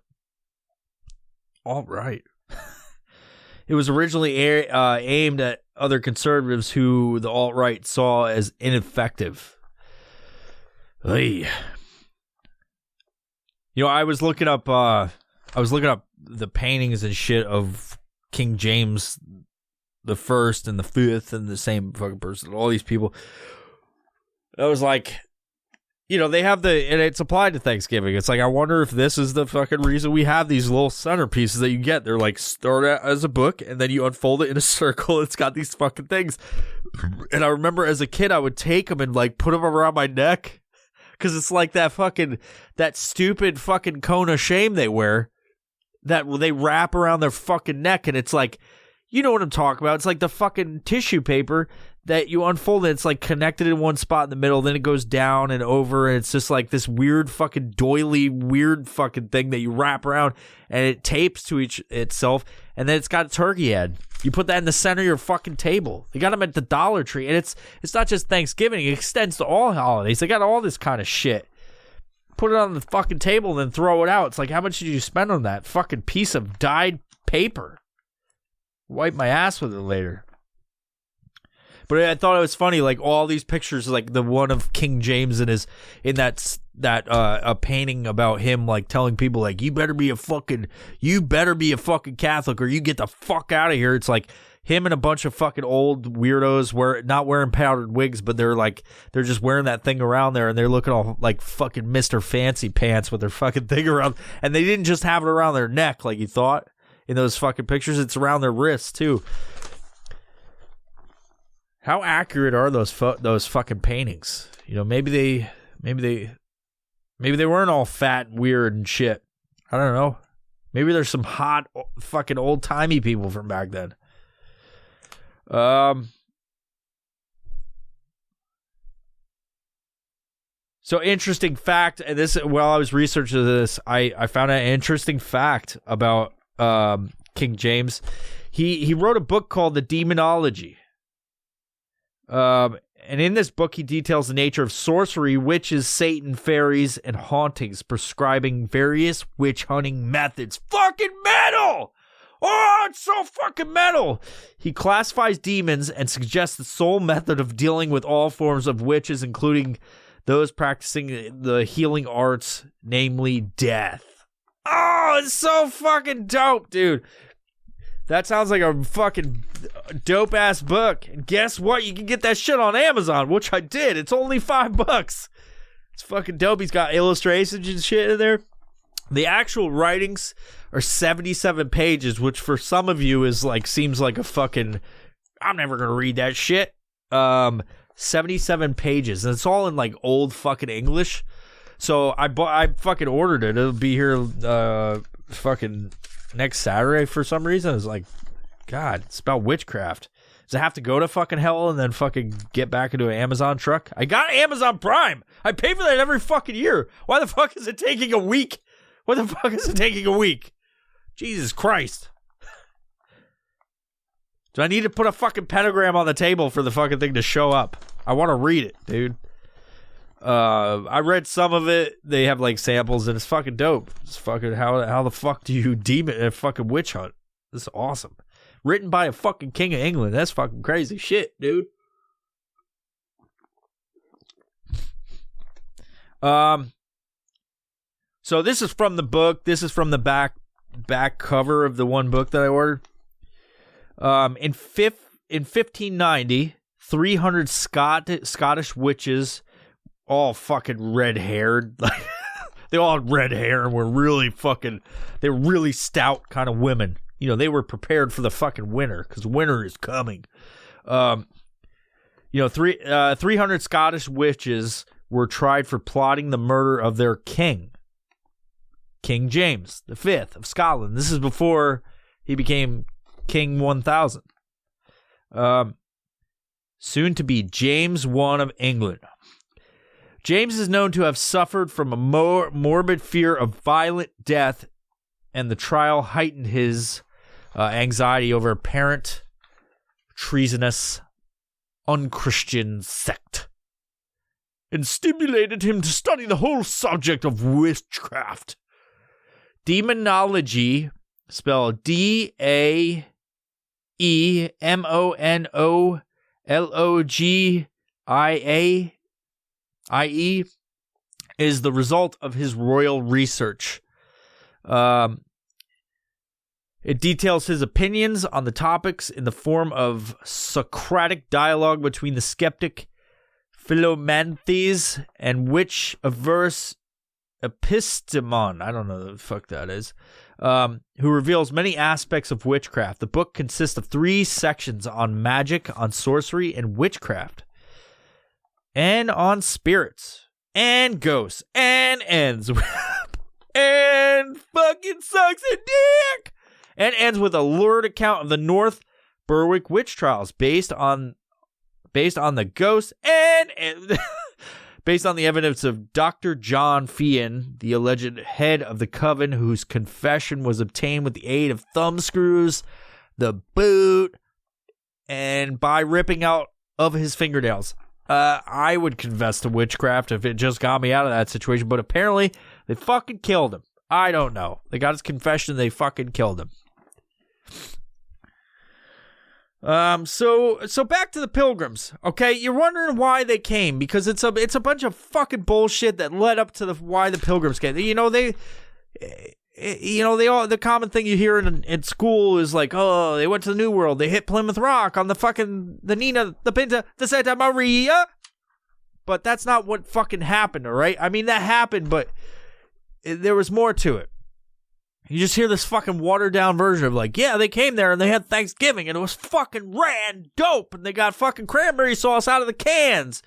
Alt-right. It was originally aimed at other conservatives who the alt-right saw as ineffective. Hey. You know, I was looking up the paintings and shit of King James the First and the Fifth and the same fucking person, all these people. I was like, you know, they have and it's applied to Thanksgiving. It's like, I wonder if this is the fucking reason we have these little centerpieces that you get. They're like, start out as a book, and then you unfold it in a circle. It's got these fucking things. And I remember as a kid, I would take them and like put them around my neck. Because it's like that stupid fucking cone of shame they wear that they wrap around their fucking neck. And it's like, you know what I'm talking about. It's like the fucking tissue paper that you unfold, and it's like connected in one spot in the middle, then it goes down and over, and it's just like this weird fucking doily weird fucking thing that you wrap around, and it tapes to itself, and then it's got a turkey head. You put that in the center of your fucking table. They got them at the Dollar Tree, and it's not just Thanksgiving. It extends to all holidays. They got all this kind of shit. Put it on the fucking table and then throw it out. It's like, how much did you spend on that fucking piece of dyed paper? Wipe my ass with it later. But I thought it was funny, like all these pictures, like the one of King James in that a painting about him, like telling people, like, you better be a fucking Catholic or you get the fuck out of here. It's like him and a bunch of fucking old weirdos not wearing powdered wigs, but they're just wearing that thing around there, and they're looking all like fucking Mr. Fancy Pants with their fucking thing around, and they didn't just have it around their neck like you thought in those fucking pictures. It's around their wrists too. How accurate are those fucking paintings? You know, maybe they weren't all fat and weird and shit. I don't know. Maybe there's some hot fucking old timey people from back then. So interesting fact, and this, while I was researching this, I found an interesting fact about King James. He wrote a book called The Demonology. And in this book, he details the nature of sorcery, witches, Satan, fairies, and hauntings, prescribing various witch hunting methods. Fucking metal! Oh, it's so fucking metal! He classifies demons and suggests the sole method of dealing with all forms of witches, including those practicing the healing arts, namely death. Oh, it's so fucking dope, dude. That sounds like a fucking dope-ass book. And guess what? You can get that shit on Amazon, which I did. It's only $5. It's fucking dope. He's got illustrations and shit in there. The actual writings are 77 pages, which for some of you seems like a fucking, I'm never going to read that shit. 77 pages. And it's all in like old fucking English. So I fucking ordered it. It'll be here fucking next Saturday for some reason. It's like, God, it's about witchcraft. Does it have to go to fucking hell and then fucking get back into an Amazon truck? I got Amazon Prime. I pay for that every fucking year. Why the fuck is it taking a week? What the fuck is it taking a week? Jesus Christ. Do I need to put a fucking pentagram on the table for the fucking thing to show up? I want to read it, dude. I read some of it. They have like samples, and it's fucking dope. It's fucking how the fuck do you demon a fucking witch hunt? This is awesome. Written by a fucking king of England. That's fucking crazy shit, dude. So this is from the book. This is from the back cover of the one book that I ordered. In 1590, 300 Scottish witches, all fucking red-haired. Like, they all had red hair and were really stout kind of women. You know, they were prepared for the fucking winter, because winter is coming. 300 Scottish witches were tried for plotting the murder of their king, King James V of Scotland. This is before he became King 1000. Soon to be James I of England. James is known to have suffered from a morbid fear of violent death, and the trial heightened his anxiety over apparent treasonous unchristian sect and stimulated him to study the whole subject of witchcraft. Demonology, spelled DAEMONOLOGIE, is the result of his royal research. It details his opinions on the topics in the form of Socratic dialogue between the skeptic Philomanthes and witch-averse epistemon, I don't know what the fuck that is, who reveals many aspects of witchcraft. The book consists of 3 sections on magic, on sorcery, and witchcraft, and on spirits, and ghosts, and ends with and fucking sucks a dick, and ends with a lurid account of the North Berwick witch trials based on the ghosts and based on the evidence of Dr. John Fian, the alleged head of the coven, whose confession was obtained with the aid of thumbscrews, the boot, and by ripping out of his fingernails. I would confess to witchcraft if it just got me out of that situation, but apparently they fucking killed him. I don't know. They got his confession, they fucking killed him. So back to the Pilgrims. Okay, you're wondering why they came, because it's a bunch of fucking bullshit that led up to why the Pilgrims came. The common thing you hear in school is like, oh, they went to the New World, they hit Plymouth Rock on the Nina, the Pinta, the Santa Maria. But that's not what fucking happened, all right? I mean, that happened, but there was more to it. You just hear this fucking watered-down version of like, yeah, they came there and they had Thanksgiving and it was fucking rad dope and they got fucking cranberry sauce out of the cans.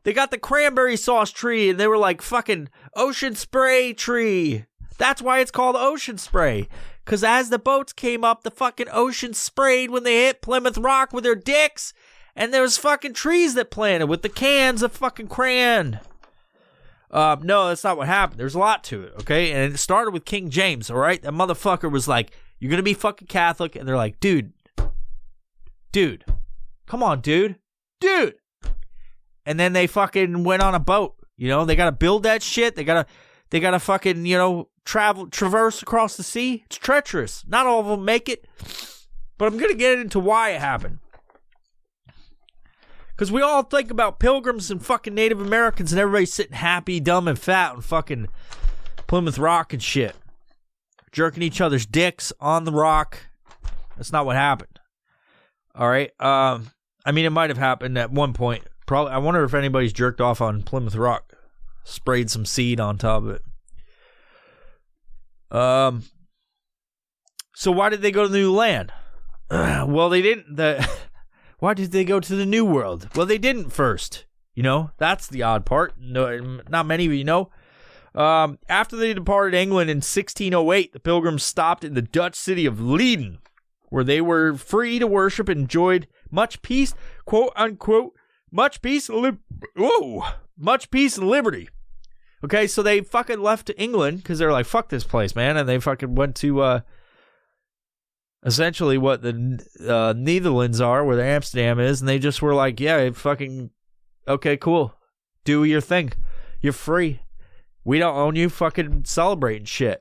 They got the cranberry sauce tree and they were like fucking ocean spray tree. That's why it's called ocean spray. Because as the boats came up, the fucking ocean sprayed when they hit Plymouth Rock with their dicks, and there was fucking trees that planted with the cans of fucking cran. No, that's not what happened. There's a lot to it, okay? And it started with King James, all right? That motherfucker was like, you're going to be fucking Catholic. And they're like, dude, come on, dude. And then they fucking went on a boat, you know? They got to build that shit. They got to fucking, you know, traverse across the sea. It's treacherous. Not all of them make it. But I'm going to get into why it happened. Because we all think about pilgrims and fucking Native Americans and everybody sitting happy, dumb, and fat on fucking Plymouth Rock and shit. Jerking each other's dicks on the rock. That's not what happened. All right? I mean, it might have happened at one point. Probably. I wonder if anybody's jerked off on Plymouth Rock. Sprayed some seed on top of it. So why did they go to the new land? Well, they didn't. Why did they go to the New World? Well, they didn't first. You know, that's the odd part. No, not many of you know. After they departed England in 1608, the Pilgrims stopped in the Dutch city of Leiden, where they were free to worship and enjoyed much peace, quote unquote, much peace and liberty. Okay, so they fucking left England because they're like, fuck this place, man, and they fucking went to essentially what the Netherlands are, where the Amsterdam is, and they just were like, yeah, fucking, okay, cool. Do your thing. You're free. We don't own you. Fucking celebrate and shit.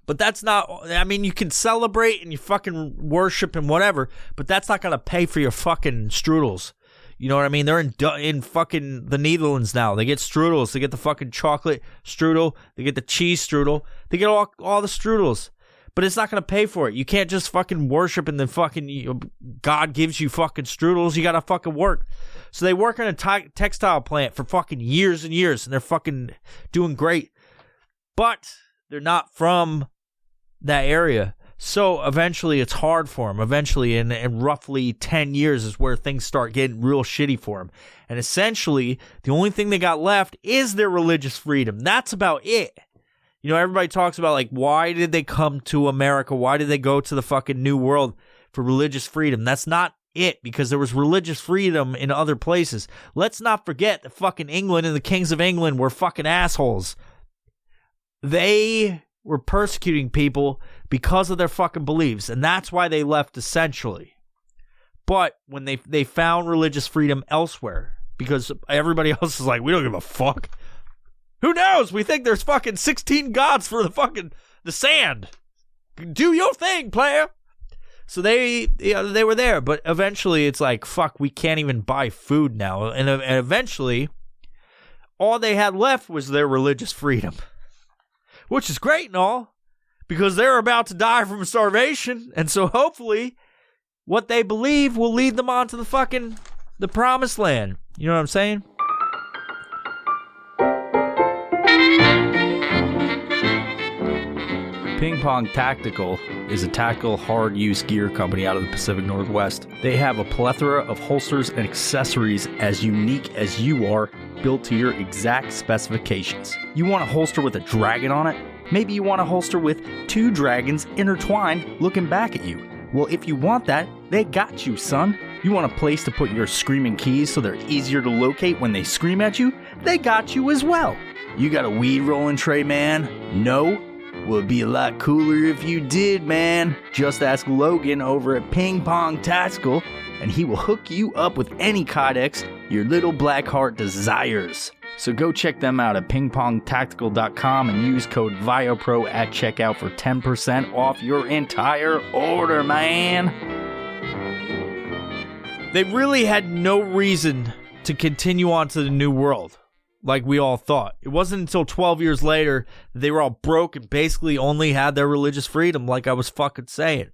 But that's not, I mean, you can celebrate and you fucking worship and whatever, but that's not going to pay for your fucking strudels. You know what I mean? They're in fucking the Netherlands now. They get strudels. They get the fucking chocolate strudel. They get the cheese strudel. They get all the strudels. But it's not going to pay for it. You can't just fucking worship and then fucking God gives you fucking strudels. You got to fucking work. So they work in a textile plant for fucking years and years, and they're fucking doing great. But they're not from that area. So eventually it's hard for them. Eventually in roughly 10 years is where things start getting real shitty for them. And essentially the only thing they got left is their religious freedom. That's about it. You know, everybody talks about, like, why did they come to America? Why did they go to the fucking New World for religious freedom? That's not it because there was religious freedom in other places. Let's not forget that fucking England and the kings of England were fucking assholes. They were persecuting people because of their fucking beliefs, and that's why they left essentially. But when they found religious freedom elsewhere, because everybody else is like, we don't give a fuck. Who knows? We think there's fucking 16 gods for the sand. Do your thing, player. So they were there, but eventually it's like, fuck, we can't even buy food now. And eventually, all they had left was their religious freedom. Which is great and all, because they're about to die from starvation. And so hopefully, what they believe will lead them on to the promised land. You know what I'm saying? Ping Pong Tactical is a tactical hard-use gear company out of the Pacific Northwest. They have a plethora of holsters and accessories as unique as you are, built to your exact specifications. You want a holster with a dragon on it? Maybe you want a holster with 2 dragons intertwined looking back at you. Well, if you want that, they got you, son. You want a place to put your screaming keys so they're easier to locate when they scream at you? They got you as well. You got a weed rolling tray, man? No? Well, it'd be a lot cooler if you did, man. Just ask Logan over at Ping Pong Tactical, and he will hook you up with any codex your little black heart desires. So go check them out at pingpongtactical.com and use code VIOPRO at checkout for 10% off your entire order, man. They really had no reason to continue on to the New World like we all thought. It wasn't until 12 years later that they were all broke and basically only had their religious freedom, like I was fucking saying.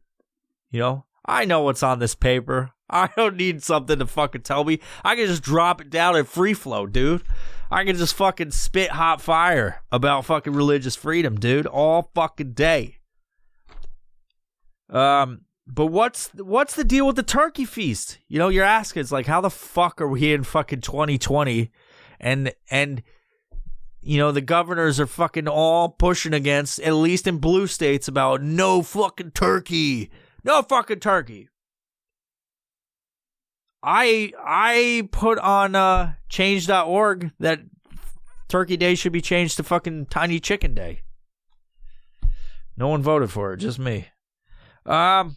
You know? I know what's on this paper. I don't need something to fucking tell me. I can just drop it down in free flow, dude. I can just fucking spit hot fire about fucking religious freedom, dude, all fucking day. But what's the deal with the turkey feast? You know, you're asking, it's like, how the fuck are we in fucking 2020? And you know, the governors are fucking all pushing against, at least in blue states, about no fucking turkey. No fucking turkey. I put on change.org that Turkey Day should be changed to fucking Tiny Chicken Day. No one voted for it, just me. You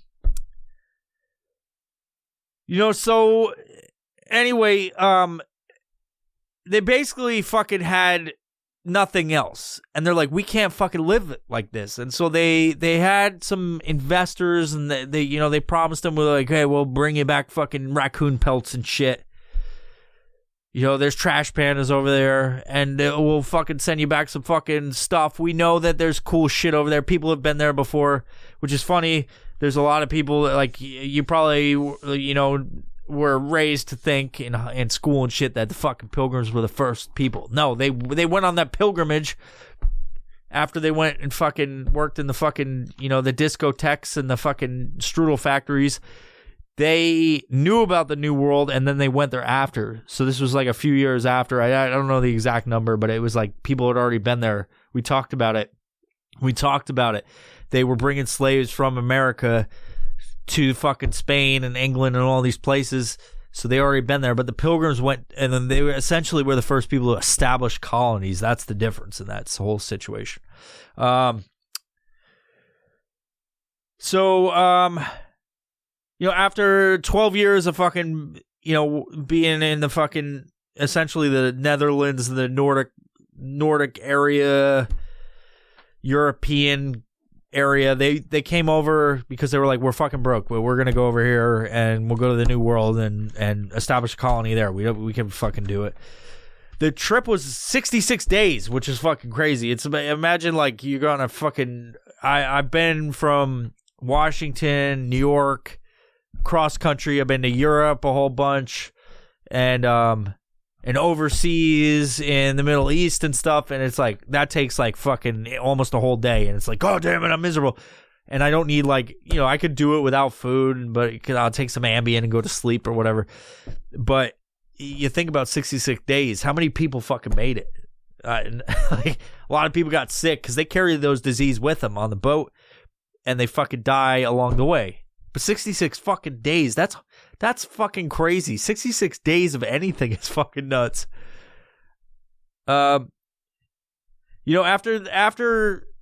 know, so anyway, they basically fucking had nothing else, and they're like, we can't fucking live like this. And so they had some investors, and they you know, they promised them, we're like, hey, we'll bring you back fucking raccoon pelts and shit. You know, there's trash pandas over there, and we'll fucking send you back some fucking stuff. We know that there's cool shit over there. People have been there before, which is funny. There's a lot of people that, like, you probably, you know, were raised to think in school and shit that the fucking Pilgrims were the first people. No, they went on that pilgrimage after they went and fucking worked in the fucking, you know, the discotheques and the fucking strudel factories. They knew about the New World, and then they went there after. So this was like a few years after. I don't know the exact number, but it was like people had already been there. We talked about it. They were bringing slaves from America to fucking Spain and England and all these places. So they already been there. But the Pilgrims went, and then they were essentially the first people to establish colonies. That's the difference in that whole situation. You know, after 12 years of fucking, you know, being in the fucking, essentially the Netherlands, the Nordic area, European area, they came over because they were like, we're fucking broke, but we're going to go over here and we'll go to the New World and establish a colony there. We can fucking do it. The trip was 66 days, which is fucking crazy. It's, imagine like you're going to fucking, I've been from Washington, New York, cross country. I've been to Europe a whole bunch, and overseas in the Middle East and stuff, and it's like that takes like fucking almost a whole day, and it's like, oh damn it, I'm miserable, and I don't need, like, you know, I could do it without food, but I'll take some Ambien and go to sleep or whatever. But you think about 66 days, how many people fucking made it? Like, a lot of people got sick because they carried those disease with them on the boat, and they fucking die along the way. But 66 fucking days, that's That's fucking crazy. 66 days of anything is fucking nuts. After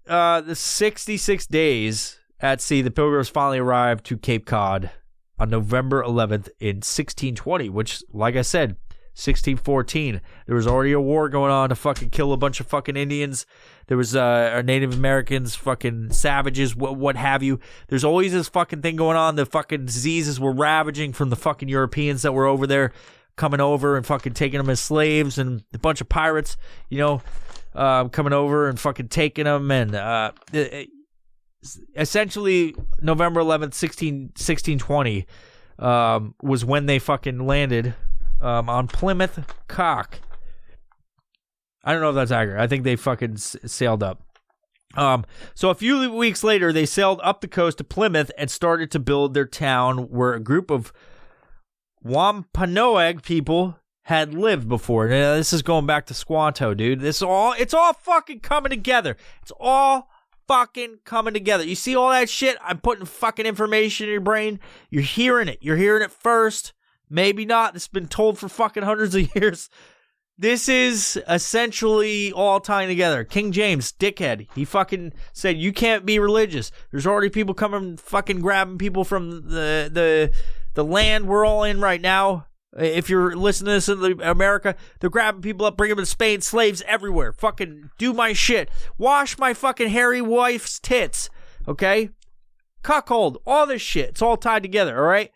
the 66 days at sea, the Pilgrims finally arrived to Cape Cod on November 11th in 1620, which, like I said, 1614. There was already a war going on to fucking kill a bunch of fucking Indians. There was Native Americans, fucking savages, what have you. There's always this fucking thing going on. The fucking diseases were ravaging from the fucking Europeans that were over there, coming over and fucking taking them as slaves, and a bunch of pirates, coming over and fucking taking them. And essentially, November 11th, 1620 was when they fucking landed on Plymouth Rock. I don't know if that's accurate. I think they fucking sailed up. So a few weeks later, they sailed up the coast to Plymouth and started to build their town where a group of Wampanoag people had lived before. Now, this is going back to Squanto, dude. It's all fucking coming together. It's all fucking coming together. You see all that shit? I'm putting fucking information in your brain. You're hearing it. You're hearing it first. Maybe not. It's been told for fucking hundreds of years. This is essentially all tying together. King James, dickhead, he fucking said, you can't be religious. There's already people coming fucking grabbing people from the land we're all in right now. If you're listening to this in America, they're grabbing people up, bringing them to Spain, slaves everywhere. Fucking do my shit. Wash my fucking hairy wife's tits, okay? Cuckold, all this shit. It's all tied together, all right?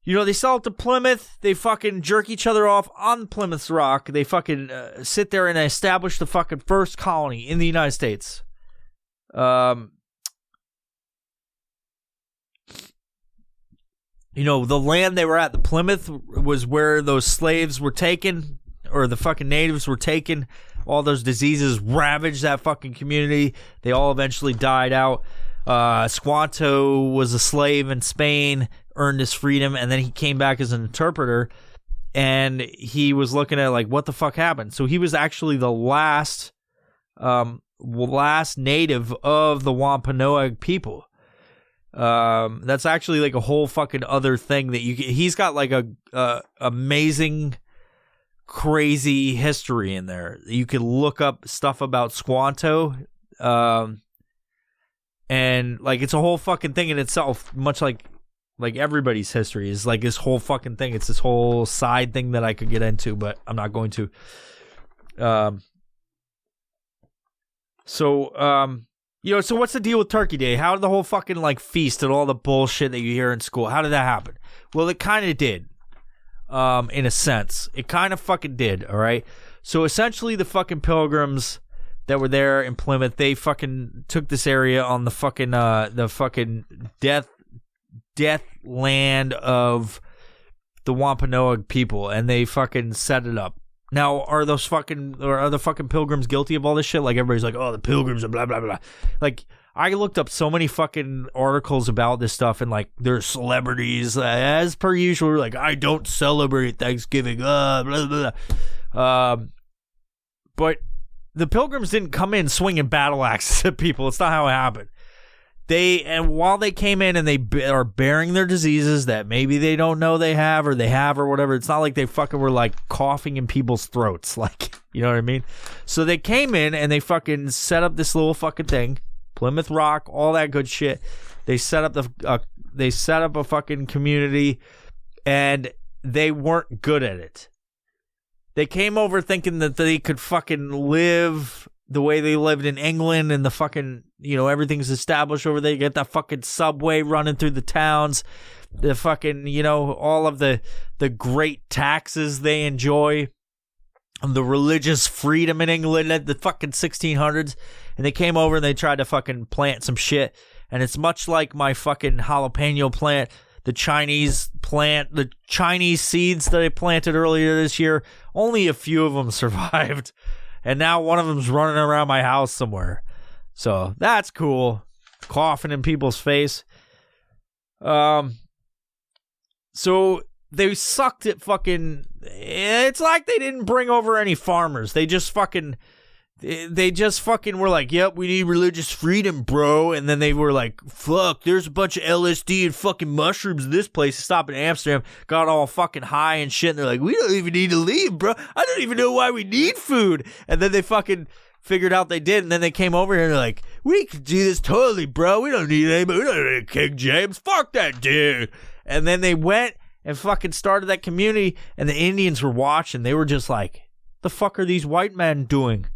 They sell it to Plymouth. They fucking jerk each other off on Plymouth Rock. They fucking sit there and establish the fucking first colony in the United States. The land they were at, the Plymouth, was where those slaves were taken, or the fucking natives were taken. All those diseases ravaged that fucking community. They all eventually died out. Squanto was a slave in Spain, earned his freedom, and then he came back as an interpreter, and he was looking at like, what the fuck happened? So he was actually the last native of the Wampanoag people. That's actually like a whole fucking other thing that he's got like a amazing, crazy history in there. You could look up stuff about Squanto, and like it's a whole fucking thing in itself, much like everybody's history is like this whole fucking thing. It's this whole side thing that I could get into, but I'm not going to. So what's the deal with Turkey Day? How did the whole fucking like feast and all the bullshit that you hear in school, how did that happen? Well, it kind of did. In a sense. It kind of fucking did, all right? So essentially the fucking Pilgrims that were there in Plymouth, they fucking took this area on the fucking death land of the Wampanoag people, and they fucking set it up. Now, are the fucking Pilgrims guilty of all this shit? Like, everybody's like, oh, the Pilgrims are blah, blah, blah. Like, I looked up so many fucking articles about this stuff, and, like, they're celebrities. As per usual, like, I don't celebrate Thanksgiving, blah, blah, blah. But the Pilgrims didn't come in swinging battle axes at people. It's not how it happened. While they came in and they are bearing their diseases that maybe they don't know they have or whatever, it's not like they fucking were like coughing in people's throats, like, you know what I mean? So they came in and they fucking set up this little fucking thing, Plymouth Rock, all that good shit. They set up a fucking community, and they weren't good at it. They came over thinking that they could fucking live the way they lived in England, and the fucking, everything's established over there. You get that fucking subway running through the towns, the fucking, all of the great taxes they enjoy, the religious freedom in England at the fucking 1600s. And they came over and they tried to fucking plant some shit. And it's much like my fucking jalapeno plant, the Chinese seeds that I planted earlier this year. Only a few of them survived. And now one of them's running around my house somewhere. So that's cool. Coughing in people's face. So they sucked at fucking... It's like they didn't bring over any farmers. They just fucking... they just fucking were like, yep, we need religious freedom, bro. And then they were like, fuck, there's a bunch of LSD and fucking mushrooms in this place. Stop in Amsterdam, got all fucking high and shit. And they're like, we don't even need to leave, bro. I don't even know why we need food. And then they fucking figured out they did. And then they came over here and they're like, we can do this totally, bro. We don't need anybody. We don't need King James. Fuck that dude. And then they went and fucking started that community. And the Indians were watching. They were just like, the fuck are these white men doing?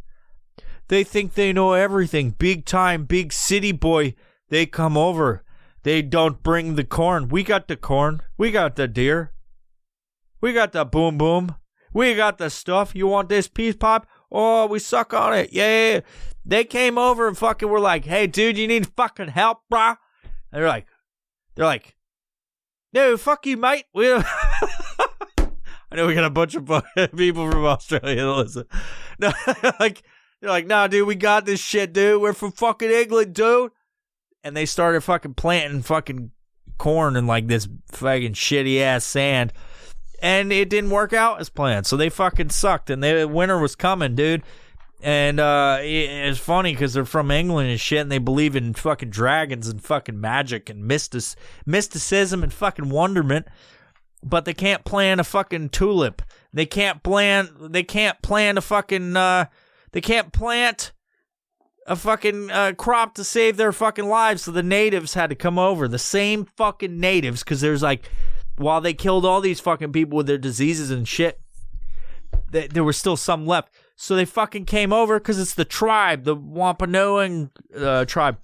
They think they know everything. Big time, big city boy. They come over. They don't bring the corn. We got the corn. We got the deer. We got the boom boom. We got the stuff. You want this peace pipe? Oh, we suck on it. Yeah. They came over and fucking were like, hey, dude, you need fucking help, brah? And they're like, no, fuck you, mate. I know we got a bunch of people from Australia to listen. No, they're like, nah, dude, we got this shit, dude. We're from fucking England, dude. And they started fucking planting fucking corn in like this fucking shitty ass sand. And it didn't work out as planned. So they fucking sucked. And the winter was coming, dude. And it's funny because they're from England and shit. And they believe in fucking dragons and fucking magic and mysticism and fucking wonderment. But they can't plant a fucking tulip. They can't plant a fucking... They can't plant a fucking crop to save their fucking lives, so the natives had to come over. The same fucking natives, because there's like, while they killed all these fucking people with their diseases and shit, there was still some left. So they fucking came over because it's the tribe, the Wampanoag tribe.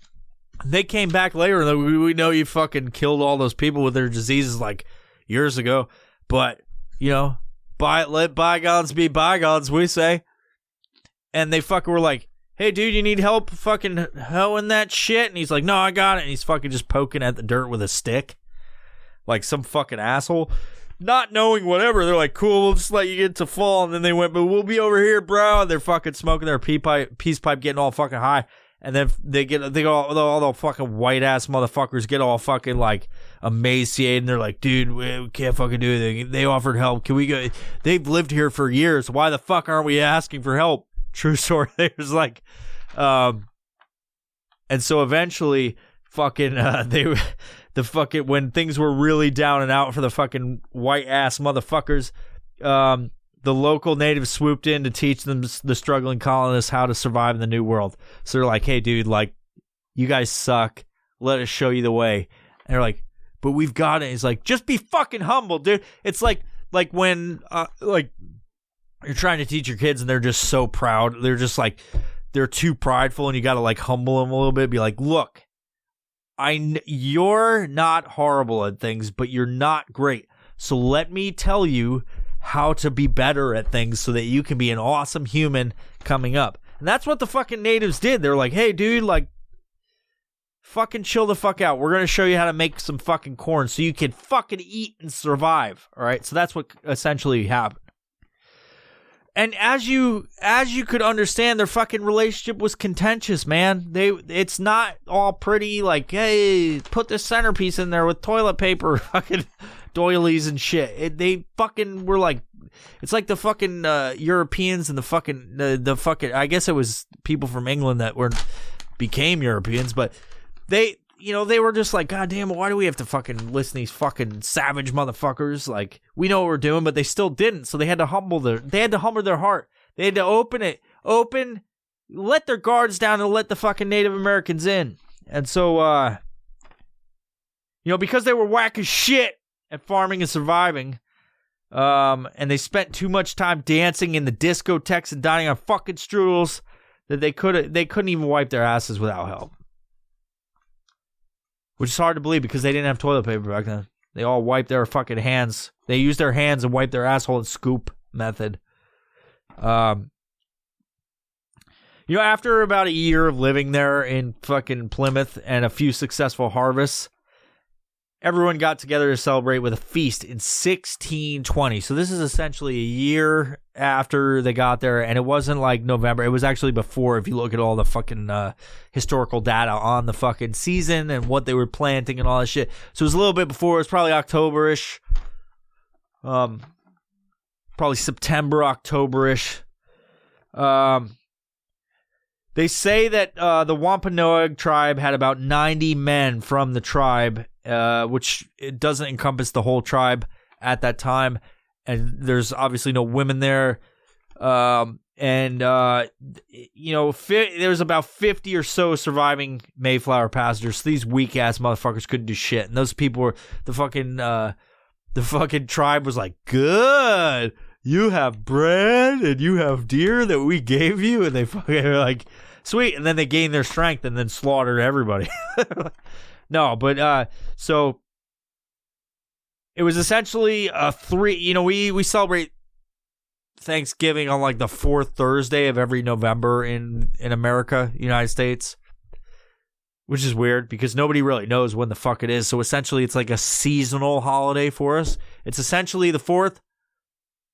They came back later and like, we know you fucking killed all those people with their diseases like years ago, but, you know, let bygones be bygones, we say. And they fucking were like, hey, dude, you need help fucking hoeing that shit? And he's like, no, I got it. And he's fucking just poking at the dirt with a stick. Like some fucking asshole. Not knowing whatever. They're like, cool, we'll just let you get to fall. And then they went, but we'll be over here, bro. And they're fucking smoking their peace pipe, getting all fucking high. And then they go, all the fucking white-ass motherfuckers get all fucking, like, emaciated. And they're like, dude, we can't fucking do anything. They offered help. Can we go? They've lived here for years. Why the fuck aren't we asking for help? True story. There's like, and so eventually, fucking, when things were really down and out for the fucking white ass motherfuckers, the local natives swooped in to teach them, the struggling colonists, how to survive in the new world. So they're like, hey, dude, like, you guys suck. Let us show you the way. And they're like, but we've got it. He's like, just be fucking humble, dude. It's like when, you're trying to teach your kids and they're just so proud. They're just like, they're too prideful and you got to like humble them a little bit. Be like, look, you're not horrible at things, but you're not great. So let me tell you how to be better at things so that you can be an awesome human coming up. And that's what the fucking natives did. They're like, hey, dude, like, fucking chill the fuck out. We're going to show you how to make some fucking corn so you can fucking eat and survive. All right. So that's what essentially happened. And as you could understand, their fucking relationship was contentious, man. It's not all pretty, like, hey, put this centerpiece in there with toilet paper, fucking doilies and shit. They fucking were like, it's like the fucking Europeans and the fucking, I guess it was people from England that became Europeans, but they were just like, God damn it, why do we have to fucking listen to these fucking savage motherfuckers? Like, we know what we're doing, but they still didn't. So they had to humble their heart. They had to let their guards down and let the fucking Native Americans in. And so, because they were whack as shit at farming and surviving, and they spent too much time dancing in the discotheques and dining on fucking strudels, that they couldn't even wipe their asses without help. Which is hard to believe because they didn't have toilet paper back then. They all wiped their fucking hands. They used their hands and wiped their asshole and scoop method. After about a year of living there in fucking Plymouth and a few successful harvests, everyone got together to celebrate with a feast in 1620. So this is essentially a year after they got there, and it wasn't like November. It was actually before, if you look at all the fucking historical data on the fucking season and what they were planting and all that shit. So it was a little bit before. It was probably October-ish. Probably September, October-ish. They say that the Wampanoag tribe had about 90 men from the tribe, which it doesn't encompass the whole tribe at that time. And there's obviously no women there. There's about 50 or so surviving Mayflower passengers. So these weak ass motherfuckers couldn't do shit. And those people were the fucking tribe was like, good. You have bread and you have deer that we gave you. And they fucking were like, sweet. And then they gained their strength and then slaughtered everybody. No, but so it was essentially we celebrate Thanksgiving on like the fourth Thursday of every November in America, United States, which is weird because nobody really knows when the fuck it is. So essentially it's like a seasonal holiday for us. It's essentially the fourth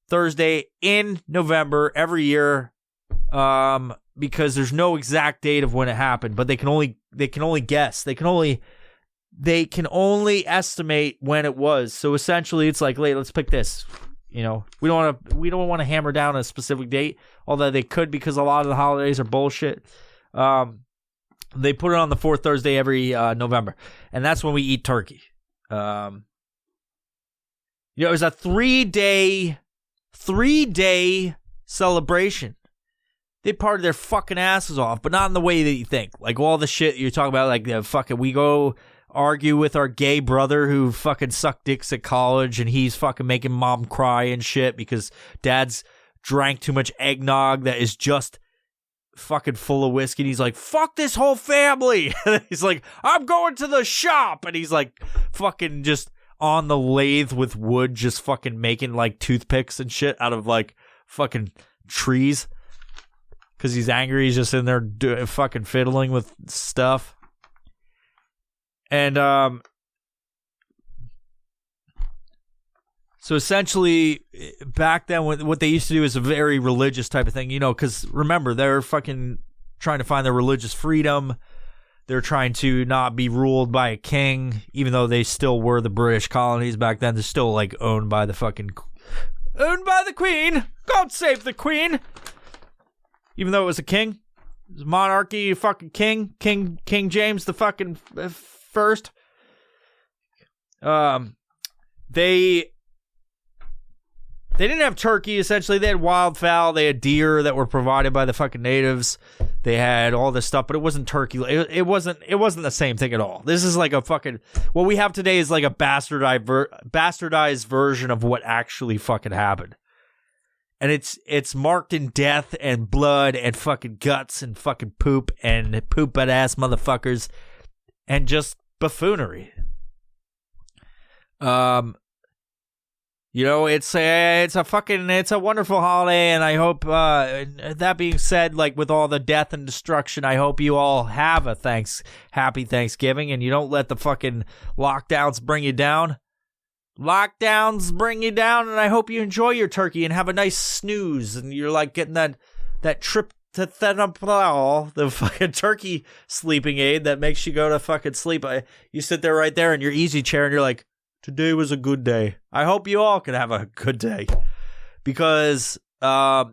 Thursday in November every year, because there's no exact date of when it happened, but they can only guess. They can only estimate when it was. So essentially it's like, let's pick this. We don't want to hammer down a specific date, although they could because a lot of the holidays are bullshit. They put it on the fourth Thursday every November, and that's when we eat turkey. It was a 3-day celebration. They partied their fucking asses off, but not in the way that you think. Like all the shit you're talking about, like we go argue with our gay brother who fucking sucked dicks at college and he's fucking making mom cry and shit because dad's drank too much eggnog that is just fucking full of whiskey. And he's like, fuck this whole family. He's like, I'm going to the shop. And he's like fucking just on the lathe with wood, just fucking making like toothpicks and shit out of like fucking trees. Because he's angry. He's just in there fucking fiddling with stuff. And so essentially back then what they used to do is a very religious type of thing, because remember, they're fucking trying to find their religious freedom. They're trying to not be ruled by a king, even though they still were the British colonies back then. They're still like owned by the queen. God save the queen. Even though it was a king, it was a monarchy, fucking King James the fucking first. They didn't have turkey. Essentially, they had wildfowl. They had deer that were provided by the fucking natives. They had all this stuff, but it wasn't turkey. It wasn't the same thing at all. This is like a fucking, what we have today is like a bastardized version of what actually fucking happened. And it's marked in death and blood and fucking guts and fucking poop and ass motherfuckers and just buffoonery. It's a wonderful holiday, and I hope, that being said, like with all the death and destruction, I hope you all have a happy Thanksgiving, and you don't let the fucking lockdowns bring you down. Lockdowns bring you down, and I hope you enjoy your turkey and have a nice snooze, and you're like getting that trip to thenopral, the fucking turkey sleeping aid that makes you go to fucking sleep. You sit there right there in your easy chair, and you're like, today was a good day. I hope you all can have a good day, because I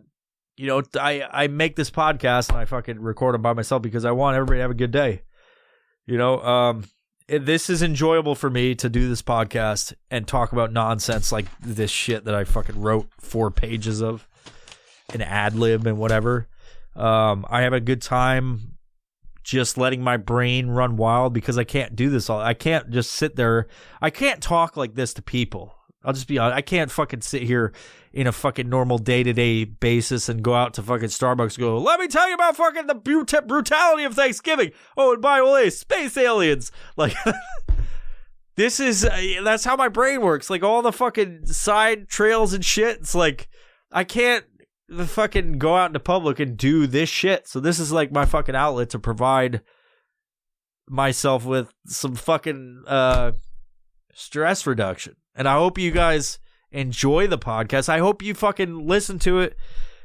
make this podcast and I fucking record it by myself because I want everybody to have a good day. This is enjoyable for me to do this podcast and talk about nonsense like this shit that I fucking wrote 4 pages of, an ad lib and whatever. I have a good time just letting my brain run wild because I can't do this all. I can't just sit there. I can't talk like this to people. I'll just be honest. I can't fucking sit here in a fucking normal day-to-day basis and go out to fucking Starbucks and go, let me tell you about fucking the brutality of Thanksgiving. Oh, and by the way, space aliens. Like, that's how my brain works. Like, all the fucking side trails and shit. It's like, I can't fucking go out into public and do this shit. So this is like my fucking outlet to provide myself with some fucking stress reduction. And I hope you guys enjoy the podcast. I hope you fucking listen to it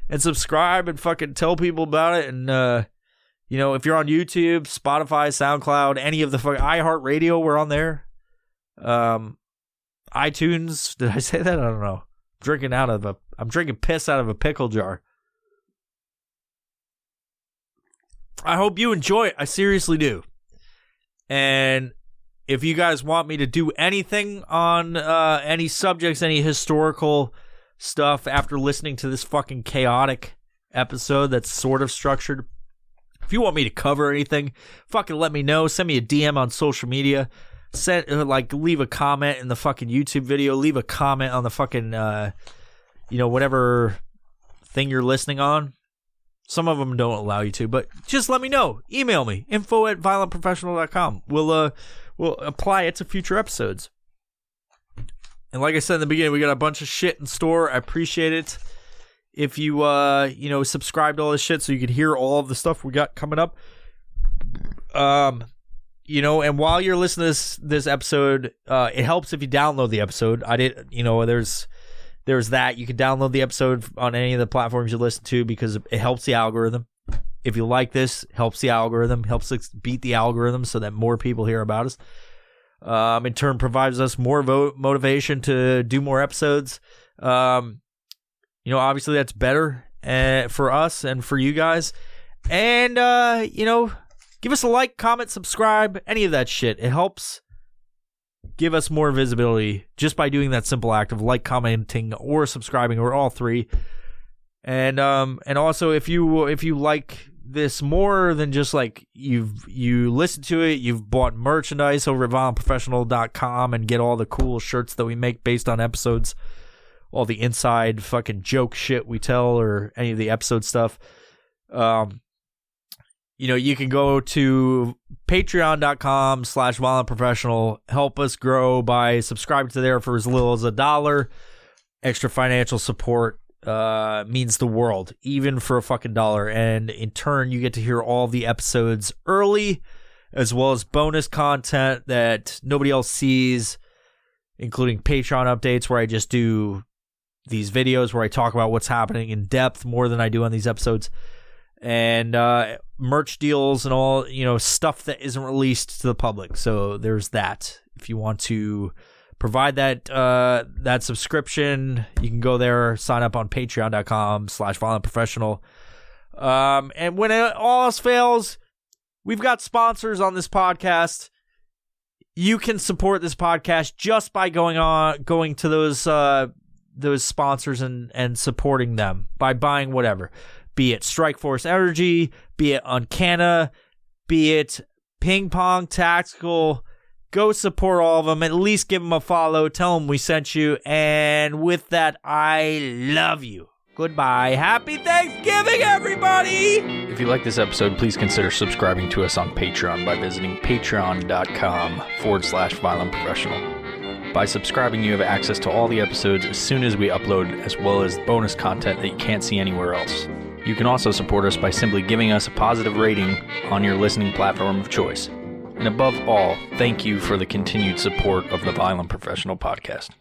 and subscribe and fucking tell people about it. And if you're on YouTube, Spotify, SoundCloud, any of the fucking iHeartRadio, we're on there. iTunes, did I say that? I don't know. I'm drinking piss out of a pickle jar. I hope you enjoy it. I seriously do. And if you guys want me to do anything on any subjects, any historical stuff after listening to this fucking chaotic episode that's sort of structured, if you want me to cover anything, fucking let me know. Send me a DM on social media. Leave a comment in the fucking YouTube video. Leave a comment on the fucking, whatever thing you're listening on. Some of them don't allow you to, but just let me know. Email me, info@violentprofessional.com. We'll apply it to future episodes. And like I said in the beginning, we got a bunch of shit in store. I appreciate it. If you, subscribe to all this shit so you can hear all of the stuff we got coming up. And while you're listening to this episode, it helps if you download the episode. There's that. You can download the episode on any of the platforms you listen to because it helps the algorithm. If you like this, it helps the algorithm, helps us beat the algorithm so that more people hear about us. In turn, provides us more motivation to do more episodes. Obviously that's better for us and for you guys. And, give us a like, comment, subscribe, any of that shit. It helps give us more visibility just by doing that simple act of like, commenting, or subscribing, or all three. And also if you like this more than just like you listen to it, you've bought merchandise over at violentprofessional.com and get all the cool shirts that we make based on episodes, all the inside fucking joke shit we tell, or any of the episode stuff. You can go to patreon.com/violentprofessional. Help us grow by subscribing to there for as little as $1. Extra financial support means the world, even for a fucking $1. And in turn, you get to hear all the episodes early, as well as bonus content that nobody else sees, including Patreon updates where I just do these videos where I talk about what's happening in depth more than I do on these episodes. And merch deals and all, stuff that isn't released to the public. So there's that. If you want to provide that subscription, you can go there, sign up on patreon.com/violentprofessional. And when all else fails, we've got sponsors on this podcast. You can support this podcast just by going to those sponsors and supporting them by buying whatever. Be it Strikeforce Energy, be it Uncanna, be it Ping Pong Tactical. Go support all of them. At least give them a follow. Tell them we sent you. And with that, I love you. Goodbye. Happy Thanksgiving, everybody! If you like this episode, please consider subscribing to us on Patreon by visiting patreon.com/violentprofessional. By subscribing, you have access to all the episodes as soon as we upload, as well as bonus content that you can't see anywhere else. You can also support us by simply giving us a positive rating on your listening platform of choice. And above all, thank you for the continued support of the Violent Professional Podcast.